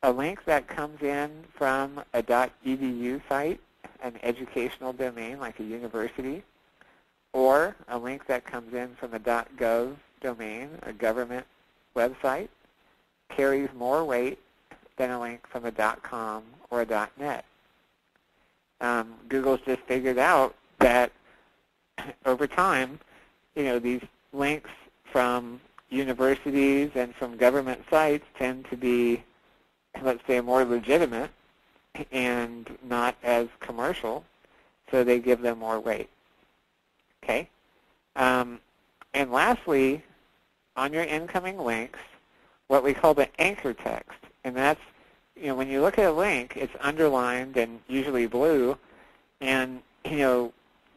A link that comes in from a .edu site, an educational domain like a university, or a link that comes in from a .gov domain, a government website, carries more weight than a link from a .com or a .net. Google's just figured out that over time, these links from universities and from government sites tend to be, let's say, more legitimate and not as commercial, so they give them more weight. Okay? And lastly, on your incoming links, what we call the anchor text. And that's, when you look at a link, it's underlined and usually blue, and,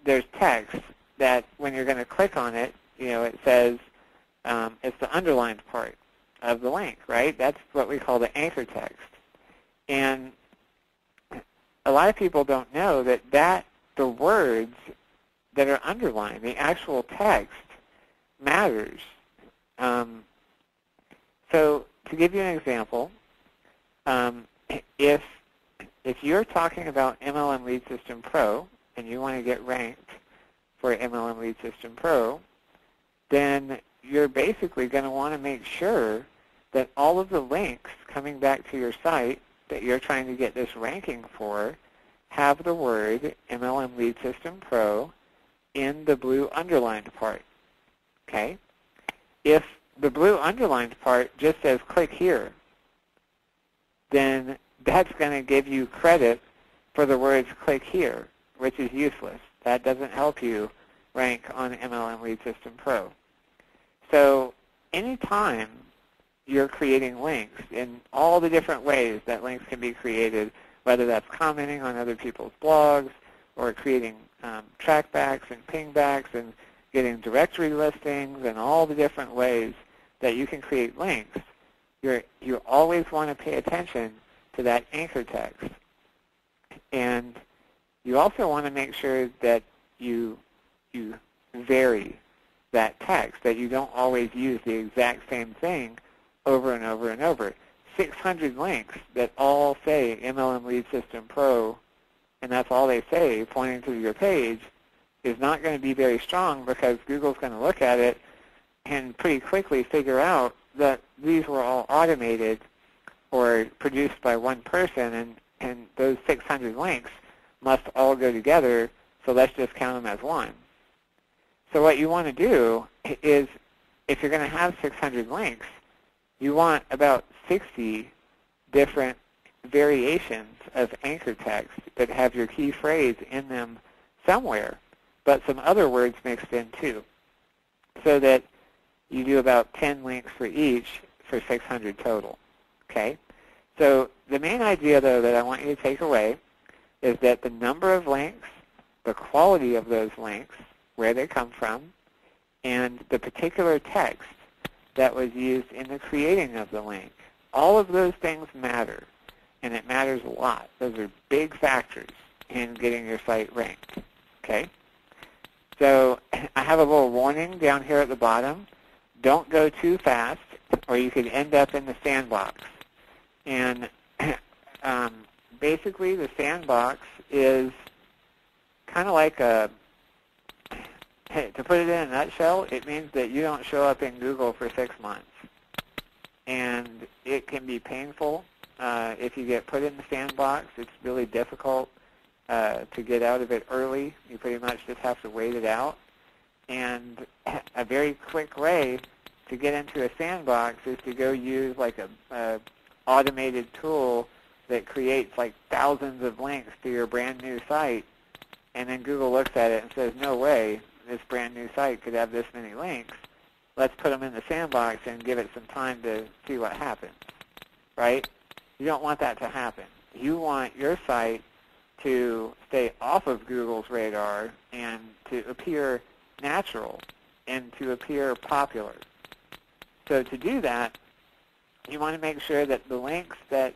there's text that when you're going to click on it, it says it's the underlined part of the link, right? That's what we call the anchor text. And a lot of people don't know that the words that are underlined, the actual text, matters. So to give you an example, if you're talking about MLM Lead System Pro and you want to get ranked for MLM Lead System Pro, then you're basically going to want to make sure that all of the links coming back to your site that you're trying to get this ranking for have the word MLM Lead System Pro in the blue underlined part. Okay? If the blue underlined part just says click here, then that's going to give you credit for the words click here, which is useless. That doesn't help you rank on MLM Lead System Pro. So anytime you're creating links in all the different ways that links can be created, whether that's commenting on other people's blogs or creating trackbacks and pingbacks and getting directory listings and all the different ways that you can create links, you always want to pay attention to that anchor text. And you also want to make sure that you vary that text, that you don't always use the exact same thing over and over and over. 600 links that all say MLM Lead System Pro, and that's all they say pointing to your page, is not going to be very strong, because Google's going to look at it and pretty quickly figure out that these were all automated or produced by one person, and those 600 links must all go together, so let's just count them as one. So what you want to do is, if you're going to have 600 links, you want about 60 different variations of anchor text that have your key phrase in them somewhere, but some other words mixed in too, so that you do about 10 links for each for 600 total. Okay? So the main idea, though, that I want you to take away is that the number of links, the quality of those links, where they come from, and the particular text that was used in the creating of the link, all of those things matter, and it matters a lot. Those are big factors in getting your site ranked. Okay? So I have a little warning down here at the bottom. Don't go too fast, or you could end up in the sandbox. And basically, the sandbox is kind of like to put it in a nutshell, it means that you don't show up in Google for 6 months. And it can be painful if you get put in the sandbox. It's really difficult to get out of it early. You pretty much just have to wait it out. And a very quick way to get into a sandbox is to go use like a automated tool that creates like thousands of links to your brand new site, and then Google looks at it and says, no way, this brand new site could have this many links. Let's put them in the sandbox and give it some time to see what happens, right? You don't want that to happen. You want your site to stay off of Google's radar and to appear natural and to appear popular. So to do that, you want to make sure that the links that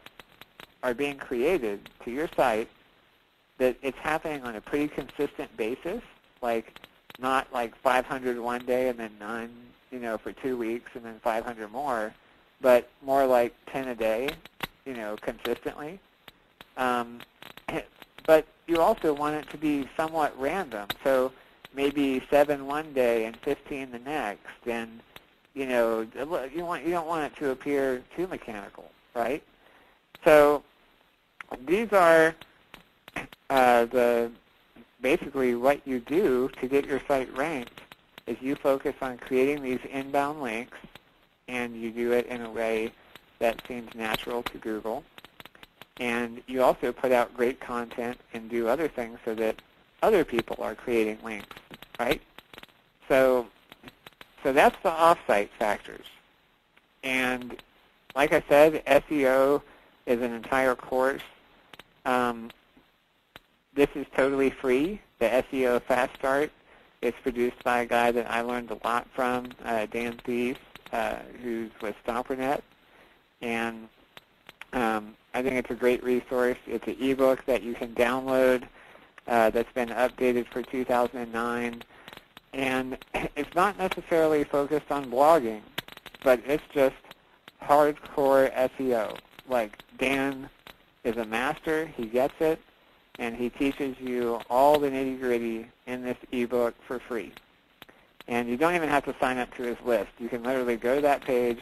are being created to your site, that it's happening on a pretty consistent basis, like not like 500 one day and then none, for 2 weeks and then 500 more, but more like 10 a day, consistently. But you also want it to be somewhat random. So maybe 7 one day and 15 the next, and you know, you don't want it to appear too mechanical, right? So these are basically what you do to get your site ranked is you focus on creating these inbound links, and you do it in a way that seems natural to Google. And you also put out great content and do other things so that other people are creating links, right? So that's the off-site factors. And like I said, SEO is an entire course. This is totally free, the SEO Fast Start. It's produced by a guy that I learned a lot from, Dan Thies, who's with StomperNet. And I think it's a great resource. It's an ebook that you can download that's been updated for 2009. And it's not necessarily focused on blogging, but it's just hardcore SEO. Like, Dan is a master. He gets it. And he teaches you all the nitty-gritty in this ebook for free. And you don't even have to sign up to his list. You can literally go to that page,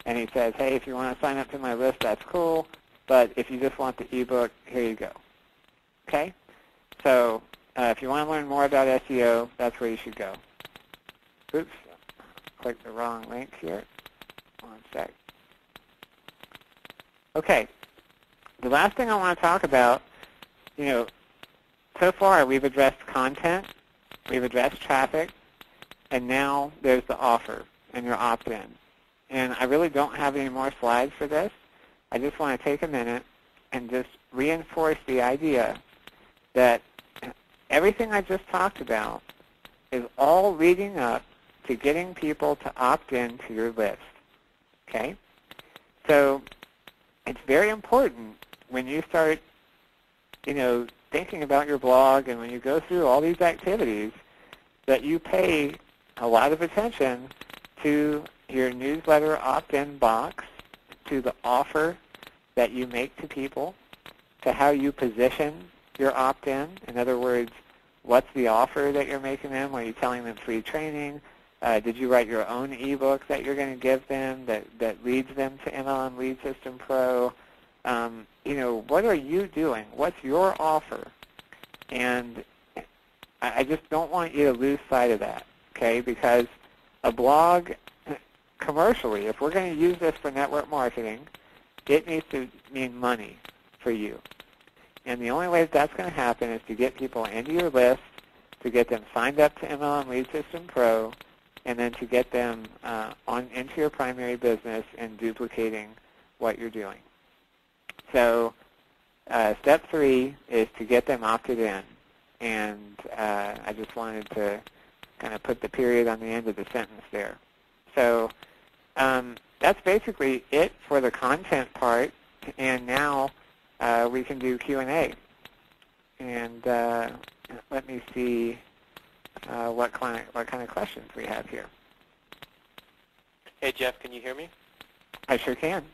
and he says, hey, if you want to sign up to my list, that's cool. But if you just want the ebook, here you go. Okay? So if you want to learn more about SEO, that's where you should go. Oops. Clicked the wrong link here. One sec. Okay. The last thing I want to talk about, you know, so far we've addressed content, we've addressed traffic, and now there's the offer and your opt-in. And I really don't have any more slides for this. I just want to take a minute and just reinforce the idea that everything I just talked about is all leading up to getting people to opt in to your list. Okay? So it's very important when you start, you know, thinking about your blog and when you go through all these activities that you pay a lot of attention to your newsletter opt-in box, to the offer that you make to people, to how you position your opt-in. In other words, what's the offer that you're making them? Are you telling them free training? Did you write your own ebook that you're going to give them that leads them to MLM Lead System Pro? You know, what are you doing? What's your offer? And I just don't want you to lose sight of that, okay? Because a blog, commercially, if we're going to use this for network marketing, it needs to mean money for you. And the only way that's going to happen is to get people into your list, to get them signed up to MLM Lead System Pro, and then to get them into your primary business and duplicating what you're doing. So step 3 is to get them opted in. And I just wanted to kind of put the period on the end of the sentence there. So that's basically it for the content part. And now we can do Q&A. And let me see what kind of questions we have here. Hey, Jeff, can you hear me? I sure can.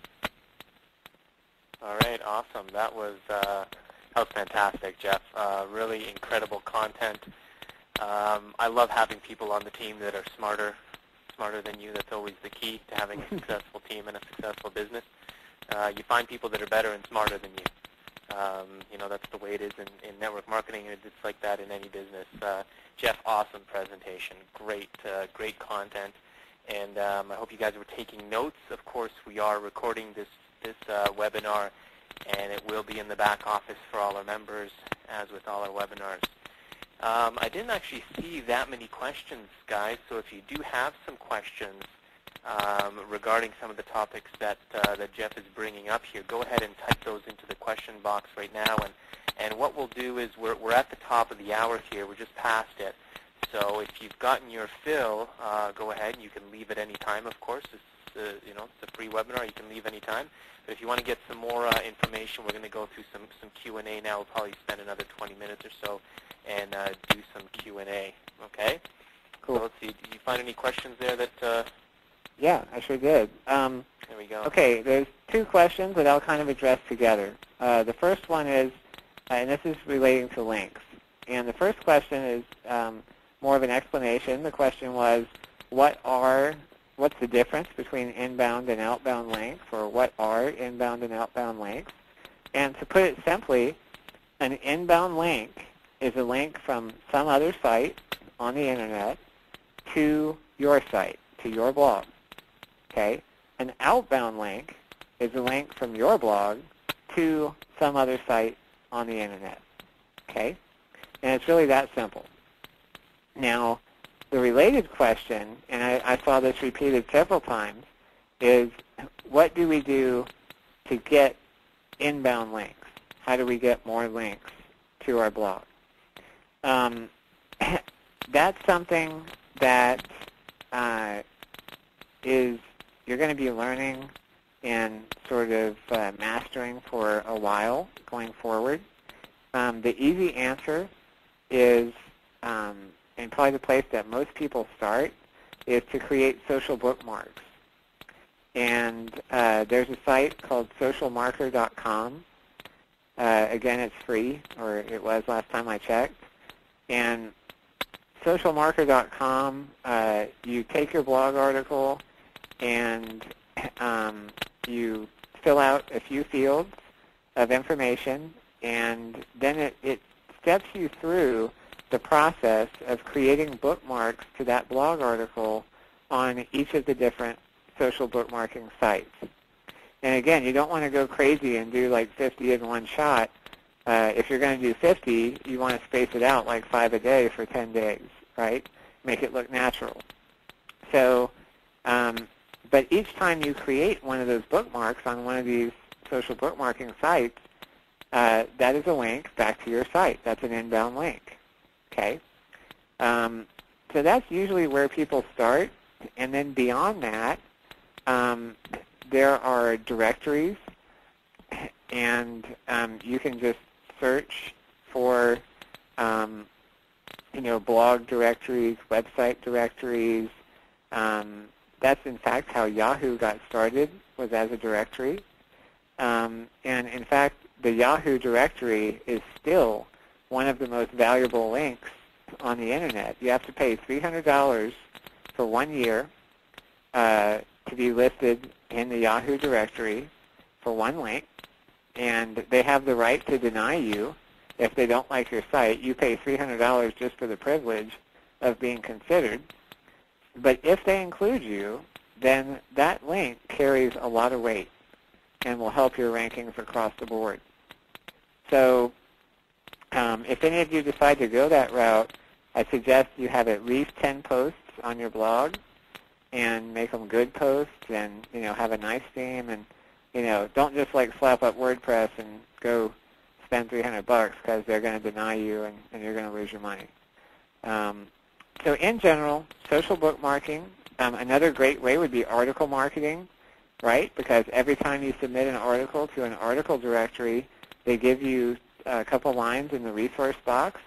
All right, awesome. That was fantastic, Jeff. Really incredible content. I love having people on the team that are smarter than you. That's always the key to having a successful team and a successful business. You find people that are better and smarter than you. You know, that's the way it is in network marketing, and it's like that in any business. Jeff, awesome presentation. Great content. And I hope you guys were taking notes. Of course, we are recording this webinar, and it will be in the back office for all our members, as with all our webinars. I didn't actually see that many questions, guys, so if you do have some questions regarding some of the topics that Jeff is bringing up here, go ahead and type those into the question box right now. And what we'll do is we're at the top of the hour here. We're just past it. So if you've gotten your fill, go ahead and you can leave at any time, of course. You know, it's a free webinar. You can leave any time. But if you want to get some more information, we're going to go through some Q&A now. We'll probably spend another 20 minutes or so and do some Q&A. Okay? Cool. So let's see. Did you find any questions there that... Yeah, I sure did. There we go. Okay, there's 2 questions that I'll kind of address together. The first one is, and this is relating to links. And the first question is more of an explanation. The question was, what are what's the difference between inbound and outbound links, or what are inbound and outbound links. And to put it simply, an inbound link is a link from some other site on the internet to your site, to your blog. Okay? An outbound link is a link from your blog to some other site on the internet. Okay? And it's really that simple. Now, the related question, and I saw this repeated several times, is what do we do to get inbound links? How do we get more links to our blog? That's something that you're going to be learning and sort of mastering for a while going forward. The easy answer is, and probably the place that most people start, is to create social bookmarks. And there's a site called socialmarker.com. Again, it's free, or it was last time I checked. And socialmarker.com, you take your blog article and you fill out a few fields of information, and then it steps you through the process of creating bookmarks to that blog article on each of the different social bookmarking sites. And again, you don't want to go crazy and do like 50 in one shot. If you're going to do 50, you want to space it out like 5 a day for 10 days, right? Make it look natural. So, but each time you create one of those bookmarks on one of these social bookmarking sites, that is a link back to your site. That's an inbound link. Okay? So that's usually where people start. And then beyond that, there are directories, and you can just search for, blog directories, website directories. That's, in fact, how Yahoo got started, was as a directory. And, in fact, the Yahoo directory is still one of the most valuable links on the Internet. You have to pay $300 for 1 year to be listed in the Yahoo directory for one link, and they have the right to deny you if they don't like your site. You pay $300 just for the privilege of being considered. But if they include you, then that link carries a lot of weight and will help your rankings across the board. So if any of you decide to go that route, I suggest you have at least 10 posts on your blog and make them good posts, and have a nice theme, and don't just like slap up WordPress and go spend $300 because they're going to deny you and you're going to lose your money. So in general, social bookmarking. Another great way would be article marketing, right? Because every time you submit an article to an article directory, they give you a couple lines in the resource box.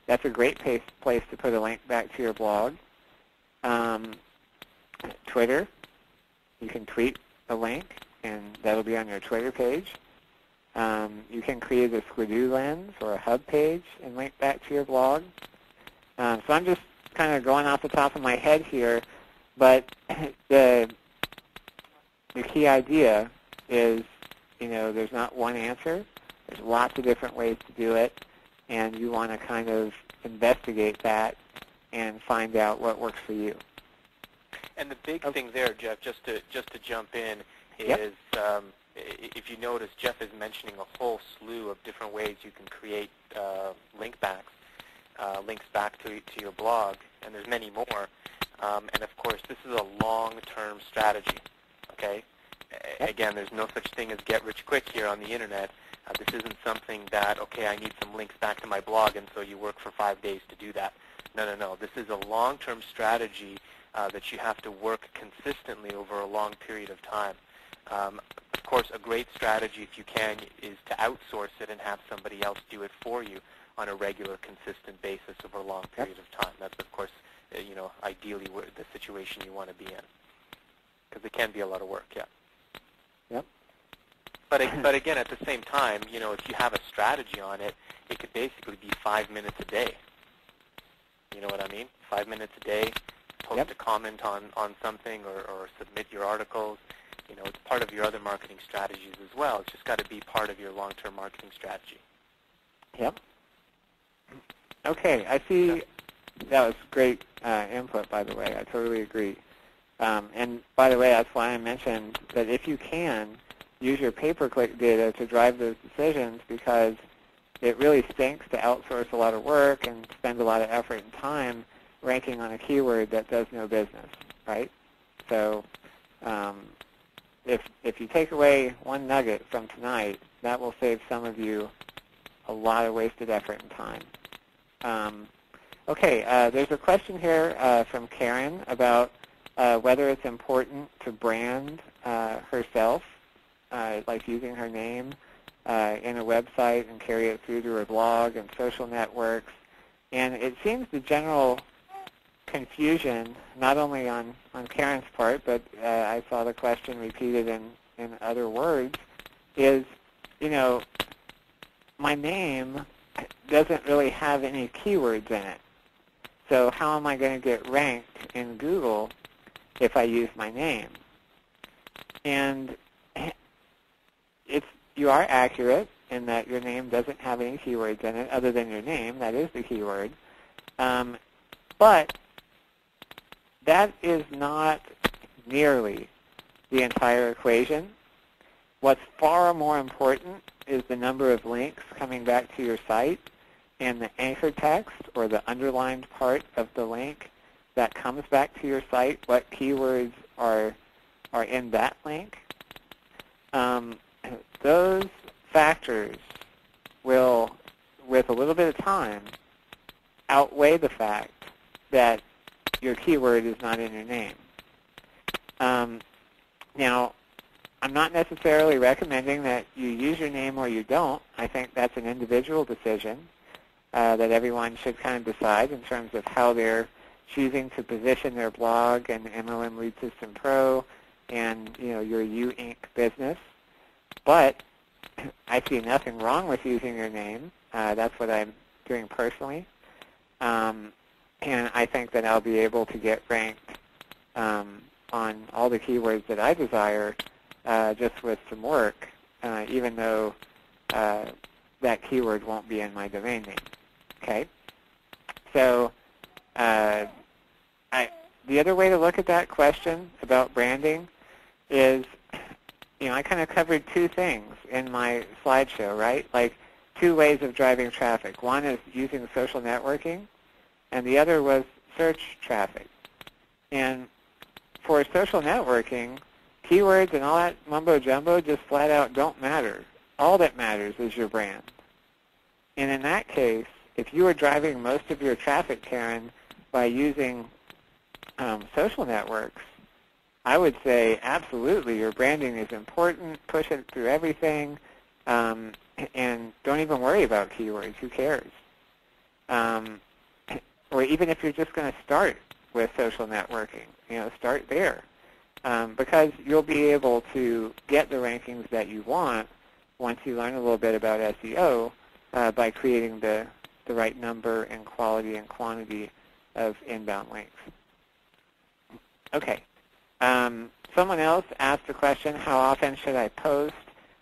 That's a great place to put a link back to your blog. Twitter, you can tweet a link, and that'll be on your Twitter page. You can create a Squidoo lens or a hub page and link back to your blog. So I'm just kind of going off the top of my head here, but the key idea is, there's not one answer. There's lots of different ways to do it, and you want to kind of investigate that and find out what works for you. And the big thing there, Jeff, just to jump in, is if you notice, Jeff is mentioning a whole slew of different ways you can create links back to your blog, and there's many more. And of course, this is a long-term strategy. Okay. Again, there's no such thing as get rich quick here on the internet. This isn't something that, okay, I need some links back to my blog, and so you work for 5 days to do that. No. This is a long-term strategy that you have to work consistently over a long period of time. Of course, a great strategy, if you can, is to outsource it and have somebody else do it for you on a regular, consistent basis over a long period of time. That's, of course, ideally the situation you want to be in, because it can be a lot of work, yeah. Yep. But again, at the same time, if you have a strategy on it, it could basically be 5 minutes a day. You know what I mean? 5 minutes a day, post a comment on something or submit your articles. It's part of your other marketing strategies as well. It's just got to be part of your long-term marketing strategy. Yep. Okay, I see. That was great input, by the way. I totally agree. And by the way, that's why I mentioned that if you can, use your pay-per-click data to drive those decisions, because it really stinks to outsource a lot of work and spend a lot of effort and time ranking on a keyword that does no business, right? So if you take away one nugget from tonight, that will save some of you a lot of wasted effort and time. Okay, there's a question here from Karen about whether it's important to brand herself, like using her name in a website and carry it through to her blog and social networks. And it seems the general confusion, not only on Karen's part, but I saw the question repeated in other words, is, my name doesn't really have any keywords in it. So how am I going to get ranked in Google if I use my name? And you are accurate in that your name doesn't have any keywords in it other than your name. That is the keyword. But that is not nearly the entire equation. What's far more important is the number of links coming back to your site and the anchor text or the underlined part of the link that comes back to your site, what keywords are in that link. Those factors will, with a little bit of time, outweigh the fact that your keyword is not in your name. Now, I'm not necessarily recommending that you use your name or you don't. I think that's an individual decision that everyone should kind of decide in terms of how they're choosing to position their blog and MLM Lead System Pro and your U Inc. business. But I see nothing wrong with using your name. That's what I'm doing personally. And I think that I'll be able to get ranked on all the keywords that I desire just with some work, even though that keyword won't be in my domain name. Okay? So the other way to look at that question about branding is, I kind of covered two things in my slideshow, right? Like two ways of driving traffic. One is using social networking, and the other was search traffic. And for social networking, keywords and all that mumbo-jumbo just flat out don't matter. All that matters is your brand. And in that case, if you are driving most of your traffic, Karen, by using social networks, I would say absolutely your branding is important. Push it through everything, and don't even worry about keywords. Who cares? Or even if you're just going to start with social networking, start there, because you'll be able to get the rankings that you want once you learn a little bit about SEO by creating the right number and quality and quantity of inbound links. Okay. Someone else asked a question, how often should I post?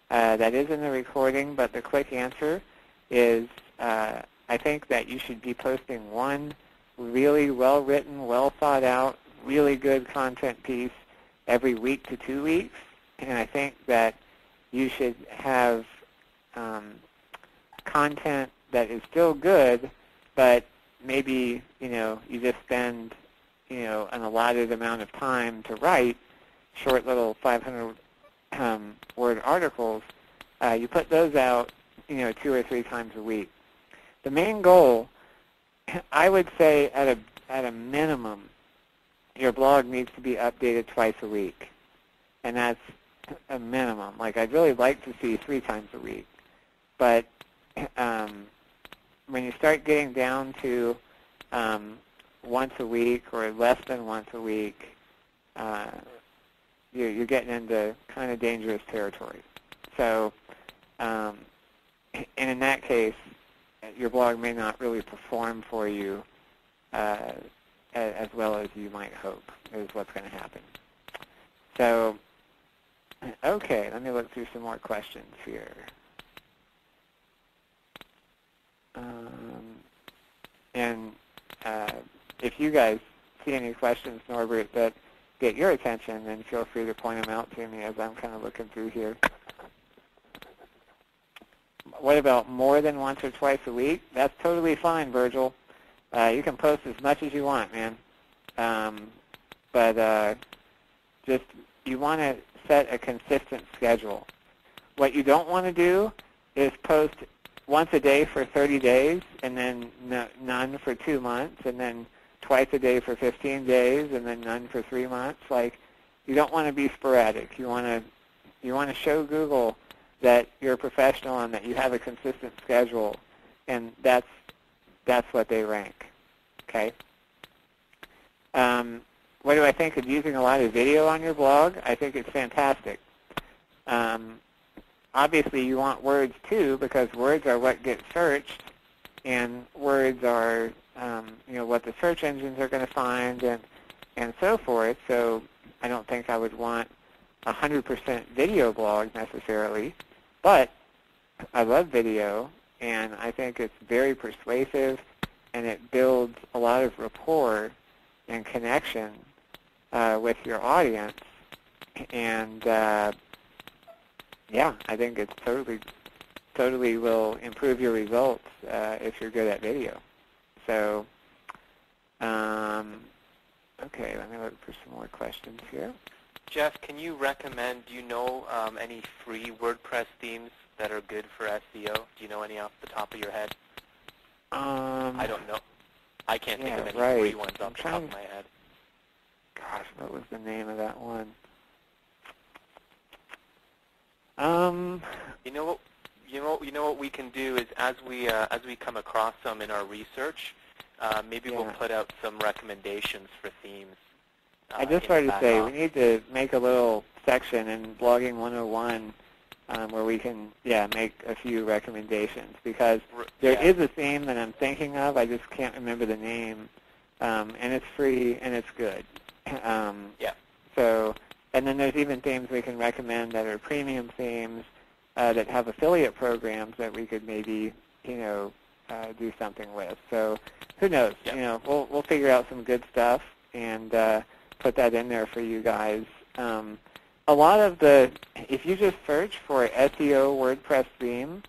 That is in the recording, but the quick answer is I think that you should be posting one really well-written, well-thought-out, really good content piece every week to 2 weeks. And I think that you should have content that is still good, but maybe, you just spend, an allotted amount of time to write short little 500-word articles. You put those out, 2 or 3 times a week. The main goal, I would say at a minimum, your blog needs to be updated twice a week. And that's a minimum. Like, I'd really like to see 3 times a week. But when you start getting down to once a week or less than once a week, you're getting into kind of dangerous territory. So, and in that case, your blog may not really perform for you as well as you might hope is what's going to happen. So, okay, let me look through some more questions here. If you guys see any questions, Norbert, that get your attention, then feel free to point them out to me as I'm kind of looking through here. What about more than once or twice a week? That's totally fine, Virgil. You can post as much as you want, man. But just you want to set a consistent schedule. What you don't want to do is post once a day for 30 days and then none for 2 months and then twice a day for 15 days and then none for 3 months. Like, you don't want to be sporadic. You want to show Google that you're a professional and that you have a consistent schedule, and that's what they rank. Okay. What do I think of using a lot of video on your blog? I think it's fantastic. Obviously, you want words too, because words are what get searched, and words are what the search engines are going to find, and so forth. So I don't think I would want a 100% video blog necessarily, but I love video, and I think it's very persuasive, and it builds a lot of rapport and connection with your audience, and yeah, I think it's totally will improve your results if you're good at video. So, okay, let me look for some more questions here. Jeff, can you recommend, do you know any free WordPress themes that are good for SEO? Do you know any off the top of your head? I don't know. I can't think of any free ones off the top of my head. Gosh, what was the name of that one? You know what we can do is as we come across some in our research, maybe we'll put out some recommendations for themes. I just wanted to say we need to make a little section in Blogging 101 where we can make a few recommendations, because there is a theme that I'm thinking of. I just can't remember the name, and it's free and it's good. So. And then there's even themes we can recommend that are premium themes that have affiliate programs that we could maybe, do something with. So who knows? We'll figure out some good stuff and put that in there for you guys. A lot of if you just search for SEO WordPress theme,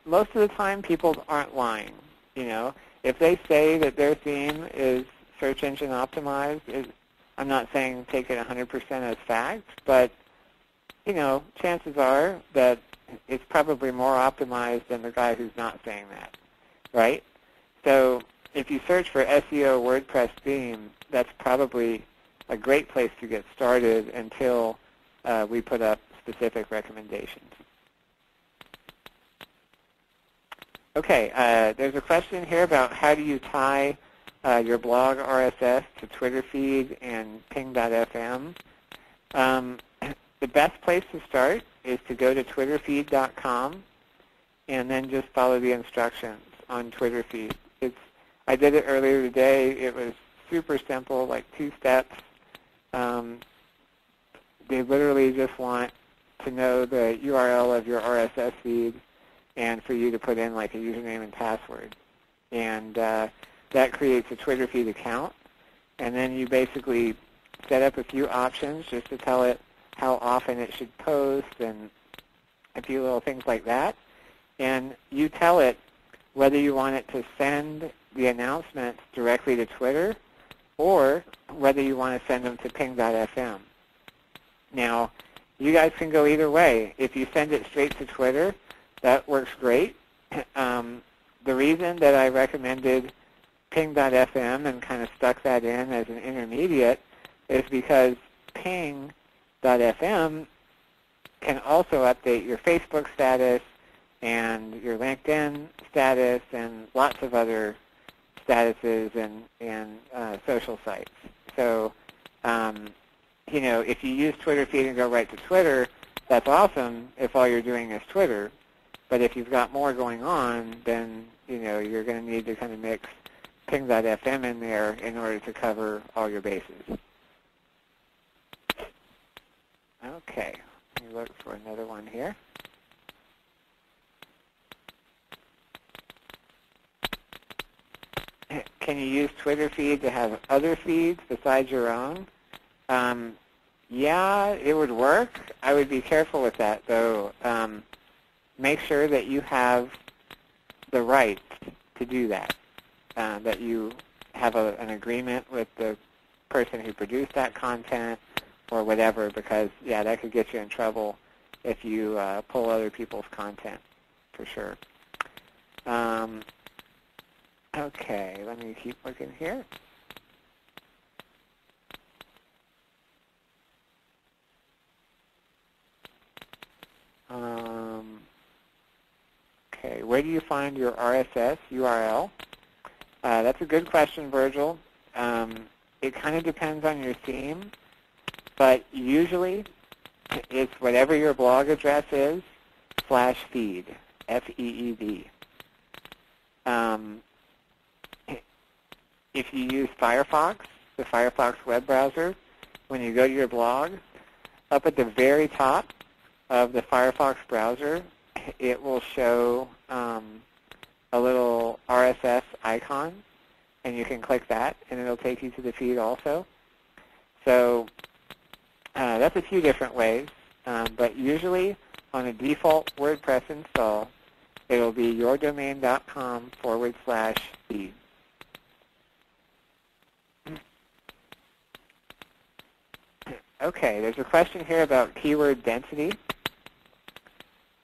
most of the time people aren't lying. If they say that their theme is search engine optimized, I'm not saying take it 100% as fact, but, chances are that it's probably more optimized than the guy who's not saying that, right? So if you search for SEO WordPress theme, that's probably a great place to get started until we put up specific recommendations. Okay, there's a question here about how do you tie your blog RSS to Twitter feed and ping.fm. The best place to start is to go to twitterfeed.com and then just follow the instructions on Twitter feed. I did it earlier today. It was super simple, like 2 steps. They literally just want to know the URL of your RSS feed and for you to put in like a username and password. And that creates a Twitter feed account, and then you basically set up a few options just to tell it how often it should post and a few little things like that. And you tell it whether you want it to send the announcements directly to Twitter or whether you want to send them to ping.fm. Now, you guys can go either way. If you send it straight to Twitter, that works great. The reason that I recommended ping.fm and kind of stuck that in as an intermediate is because ping.fm can also update your Facebook status and your LinkedIn status and lots of other statuses and social sites. So, if you use Twitter feed and go right to Twitter, that's awesome if all you're doing is Twitter. But if you've got more going on, then, you're going to need to kind of mix ping.fm in there in order to cover all your bases. Okay, let me look for another one here. Can you use Twitter feed to have other feeds besides your own? Yeah, it would work. I would be careful with that, though. Make sure that you have the right to do that, that you have an agreement with the person who produced that content or whatever, because, yeah, that could get you in trouble if you pull other people's content, for sure. Okay, let me keep looking here. Okay, where do you find your RSS URL? That's a good question, Virgil. It kind of depends on your theme, but usually it's whatever your blog address is, /feed, F-E-E-D. If you use Firefox, the Firefox web browser, when you go to your blog, up at the very top of the Firefox browser, it will show a little RSS icon, and you can click that, and it'll take you to the feed also. So that's a few different ways, but usually on a default WordPress install, it'll be yourdomain.com/feed. Okay, there's a question here about keyword density.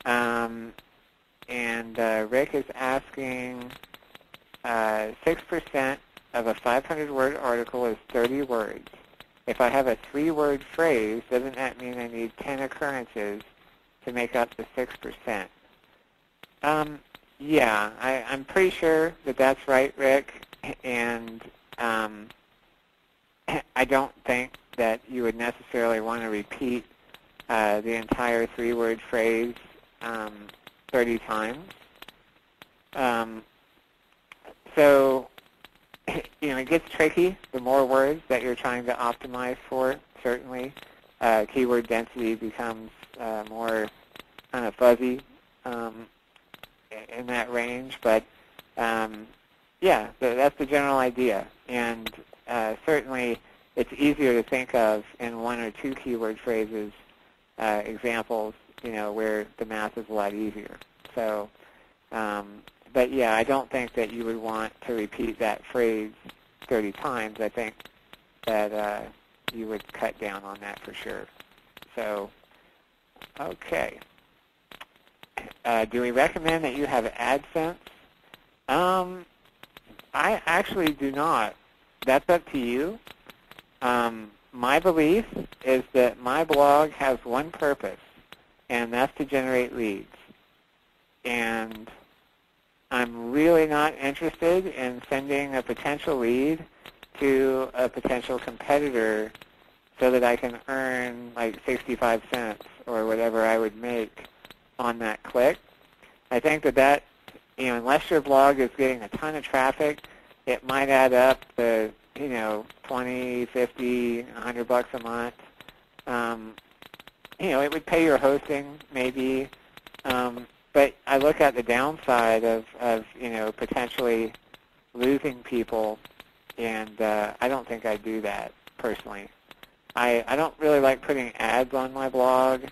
And Rick is asking, 6% of a 500-word article is 30 words. If I have a 3-word phrase, doesn't that mean I need 10 occurrences to make up the 6%? Yeah, I'm pretty sure that that's right, Rick. And I don't think that you would necessarily want to repeat the entire 3-word phrase 30 times. So, it gets tricky the more words that you're trying to optimize for, certainly. Keyword density becomes more kind of fuzzy in that range, but yeah, that's the general idea. And certainly it's easier to think of in 1 or 2 keyword phrases examples, where the math is a lot easier. So, but yeah, I don't think that you would want to repeat that phrase 30 times. I think that you would cut down on that for sure. So, okay. Do we recommend that you have AdSense? I actually do not. That's up to you. My belief is that my blog has one purpose, and that's to generate leads. And I'm really not interested in sending a potential lead to a potential competitor so that I can earn like 65 cents or whatever I would make on that click. I think that unless your blog is getting a ton of traffic, it might add up to, 20, 50, $100 a month. It would pay your hosting maybe, but I look at the downside of potentially losing people, and I don't think I'd do that personally. I don't really like putting ads on my blog.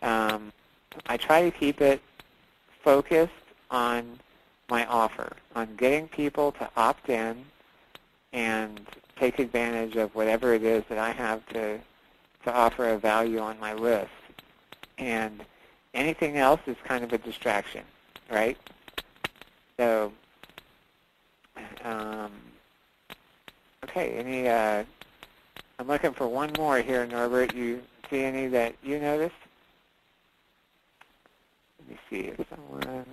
I try to keep it focused on my offer, on getting people to opt in and take advantage of whatever it is that I have to offer a value on my list. And anything else is kind of a distraction, right? So, okay, I'm looking for one more here, Norbert. You see any that you noticed? Let me see if someone...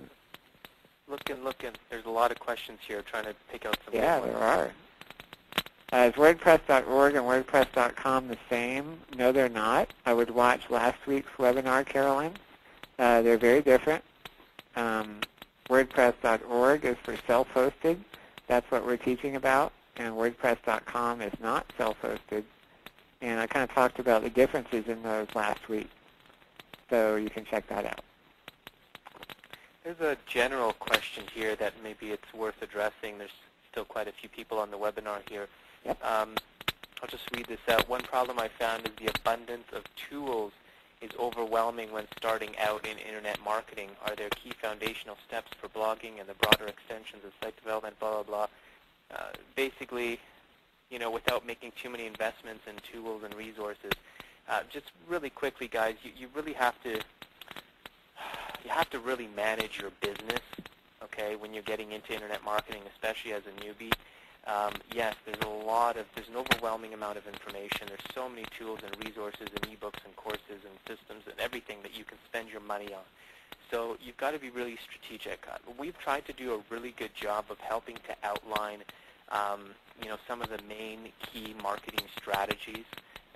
Looking. There's a lot of questions here, trying to pick out some. Yeah, there are. Is WordPress.org and WordPress.com the same? No, they're not. I would watch last week's webinar, Carolyn. They're very different. WordPress.org is for self-hosted. That's what we're teaching about, and WordPress.com is not self-hosted. And I kind of talked about the differences in those last week, so you can check that out. There's a general question here that maybe it's worth addressing. There's still quite a few people on the webinar here. Yep. I'll just read this out. One problem I found is the abundance of tools is overwhelming when starting out in internet marketing. Are there key foundational steps for blogging and the broader extensions of site development, blah, blah, blah? Basically, without making too many investments in tools and resources, just really quickly, guys, you really have to really manage your business, okay, when you're getting into internet marketing, especially as a newbie. Yes, there's an overwhelming amount of information. There's so many tools and resources and ebooks and courses and systems and everything that you can spend your money on. So you've got to be really strategic. We've tried to do a really good job of helping to outline, some of the main key marketing strategies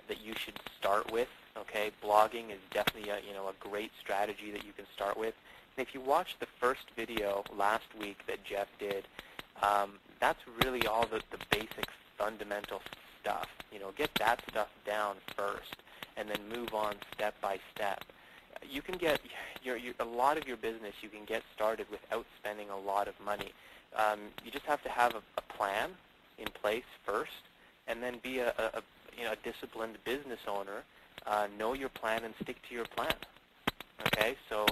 that you should start with. Okay, blogging is definitely a great strategy that you can start with. And if you watch the first video last week that Jeff did, that's really all the basic fundamental stuff. Get that stuff down first, and then move on step by step. You can get a lot of your business. You can get started without spending a lot of money. You just have to have a plan in place first, and then be a disciplined business owner. Know your plan and stick to your plan. Okay, so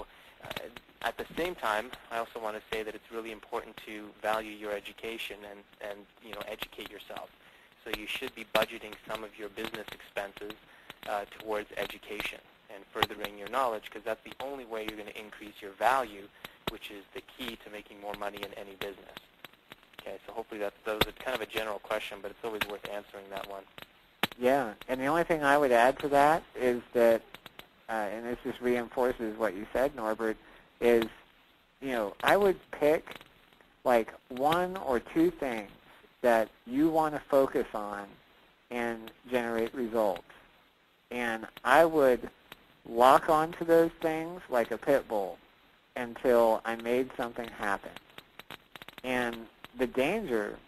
at the same time, I also want to say that it's really important to value your education and educate yourself. So you should be budgeting some of your business expenses towards education and furthering your knowledge, because that's the only way you're going to increase your value, which is the key to making more money in any business. Okay, so hopefully that was kind of a general question, but it's always worth answering that one. Yeah, and the only thing I would add to that is that, and this just reinforces what you said, Norbert, is, I would pick like one or two things that you want to focus on and generate results. And I would lock onto those things like a pit bull until I made something happen. And the danger,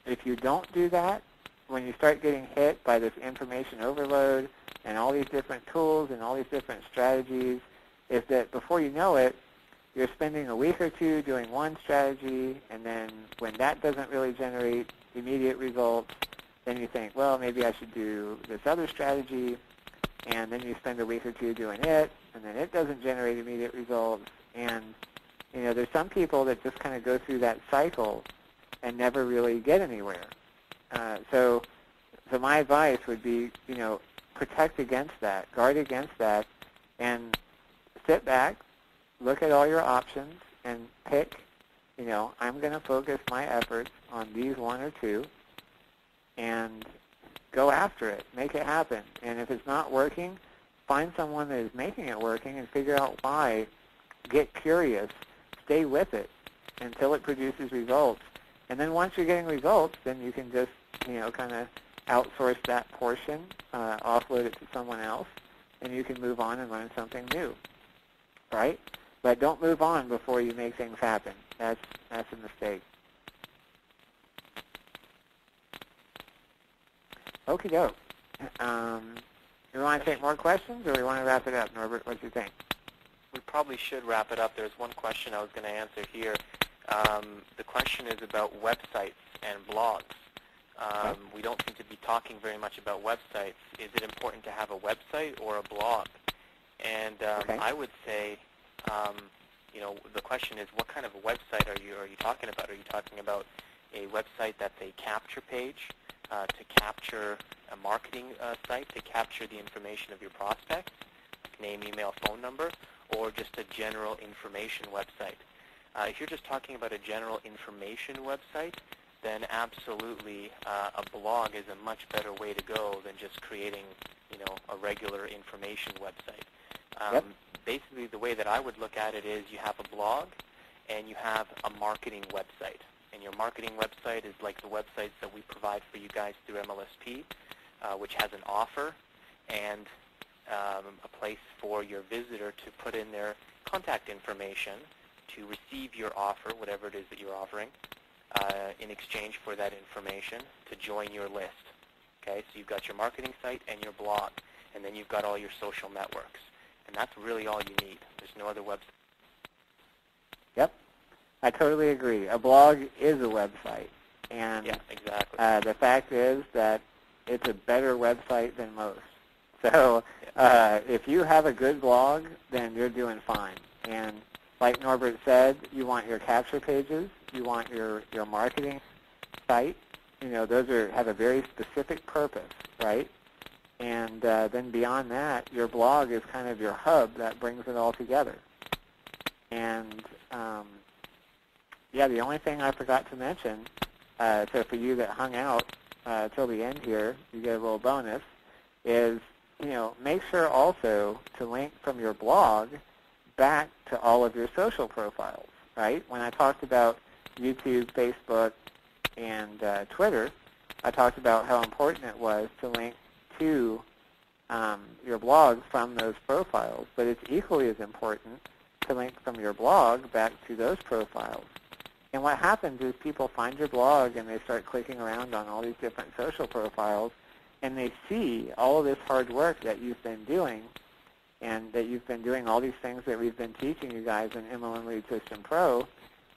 if you don't do that, when you start getting hit by this information overload and all these different tools and all these different strategies, is that before you know it, you're spending a week or two doing one strategy, and then when that doesn't really generate immediate results, then you think, well, maybe I should do this other strategy, and then you spend a week or two doing it, and then it doesn't generate immediate results. And, there's some people that just kind of go through that cycle and never really get anywhere. So my advice would be, protect against that, guard against that, and sit back, look at all your options, and pick, I'm going to focus my efforts on these one or two, and go after it, make it happen. And if it's not working, find someone that is making it working and figure out why. Get curious, stay with it until it produces results. And then once you're getting results, then you can just, kind of outsource that portion, offload it to someone else, and you can move on and learn something new, right? But don't move on before you make things happen. That's a mistake. Okie doke. Do we want to take more questions, or we want to wrap it up, Norbert? What do you think? We probably should wrap it up. There's one question I was going to answer here. The question is about websites and blogs. We don't seem to be talking very much about websites. Is it important to have a website or a blog? And I would say, the question is, what kind of a website are you talking about? Are you talking about a website that's a capture page to capture a marketing site, to capture the information of your prospects, name, email, phone number, or just a general information website? If you're just talking about a general information website, then absolutely a blog is a much better way to go than just creating, a regular information website. Yep. Basically, the way that I would look at it is you have a blog and you have a marketing website. And your marketing website is like the websites that we provide for you guys through MLSP, which has an offer and a place for your visitor to put in their contact information to receive your offer, whatever it is that you're offering. in exchange for that information to join your list. Okay, so you've got your marketing site and your blog, and then you've got all your social networks. And that's really all you need. There's no other website. Yep, I totally agree. A blog is a website. And yeah, exactly. The fact is that it's a better website than most. So if you have a good blog, then you're doing fine. And like Norbert said, you want your capture pages, you want your marketing site. Those have a very specific purpose, right? And then beyond that, your blog is kind of your hub that brings it all together. And yeah, the only thing I forgot to mention, so for you that hung out till the end here, you get a little bonus, is make sure also to link from your blog back to all of your social profiles, right? When I talked about YouTube, Facebook, and Twitter, I talked about how important it was to link to your blog from those profiles, but it's equally as important to link from your blog back to those profiles. And what happens is people find your blog and they start clicking around on all these different social profiles, and they see all of this hard work that you've been doing, and that you've been doing all these things that we've been teaching you guys in MLM Lead System Pro,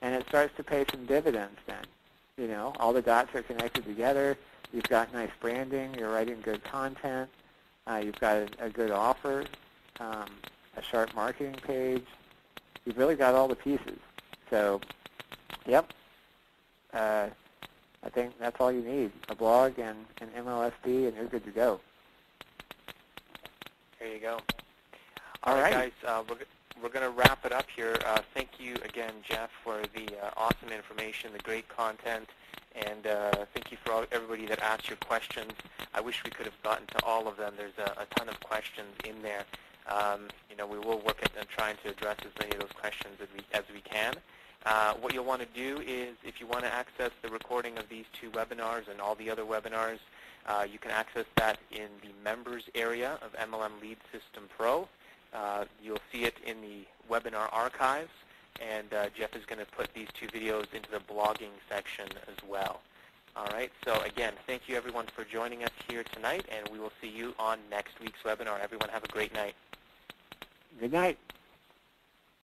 and it starts to pay some dividends then. All the dots are connected together. You've got nice branding. You're writing good content. You've got a good offer, a sharp marketing page. You've really got all the pieces. So, yep, I think that's all you need, a blog and an MLSP, and you're good to go. There you go. All right, guys, we're going to wrap it up here. Thank you again, Jeff, for the awesome information, the great content, and thank you for everybody that asked your questions. I wish we could have gotten to all of them. There's a ton of questions in there. We will work at trying to address as many of those questions as we can. What you'll want to do is, if you want to access the recording of these 2 webinars and all the other webinars, you can access that in the members area of MLM Lead System Pro. You'll see it in the webinar archives, and Jeff is going to put these 2 videos into the blogging section as well. All right, so again, thank you everyone for joining us here tonight, and we will see you on next week's webinar. Everyone have a great night. Good night.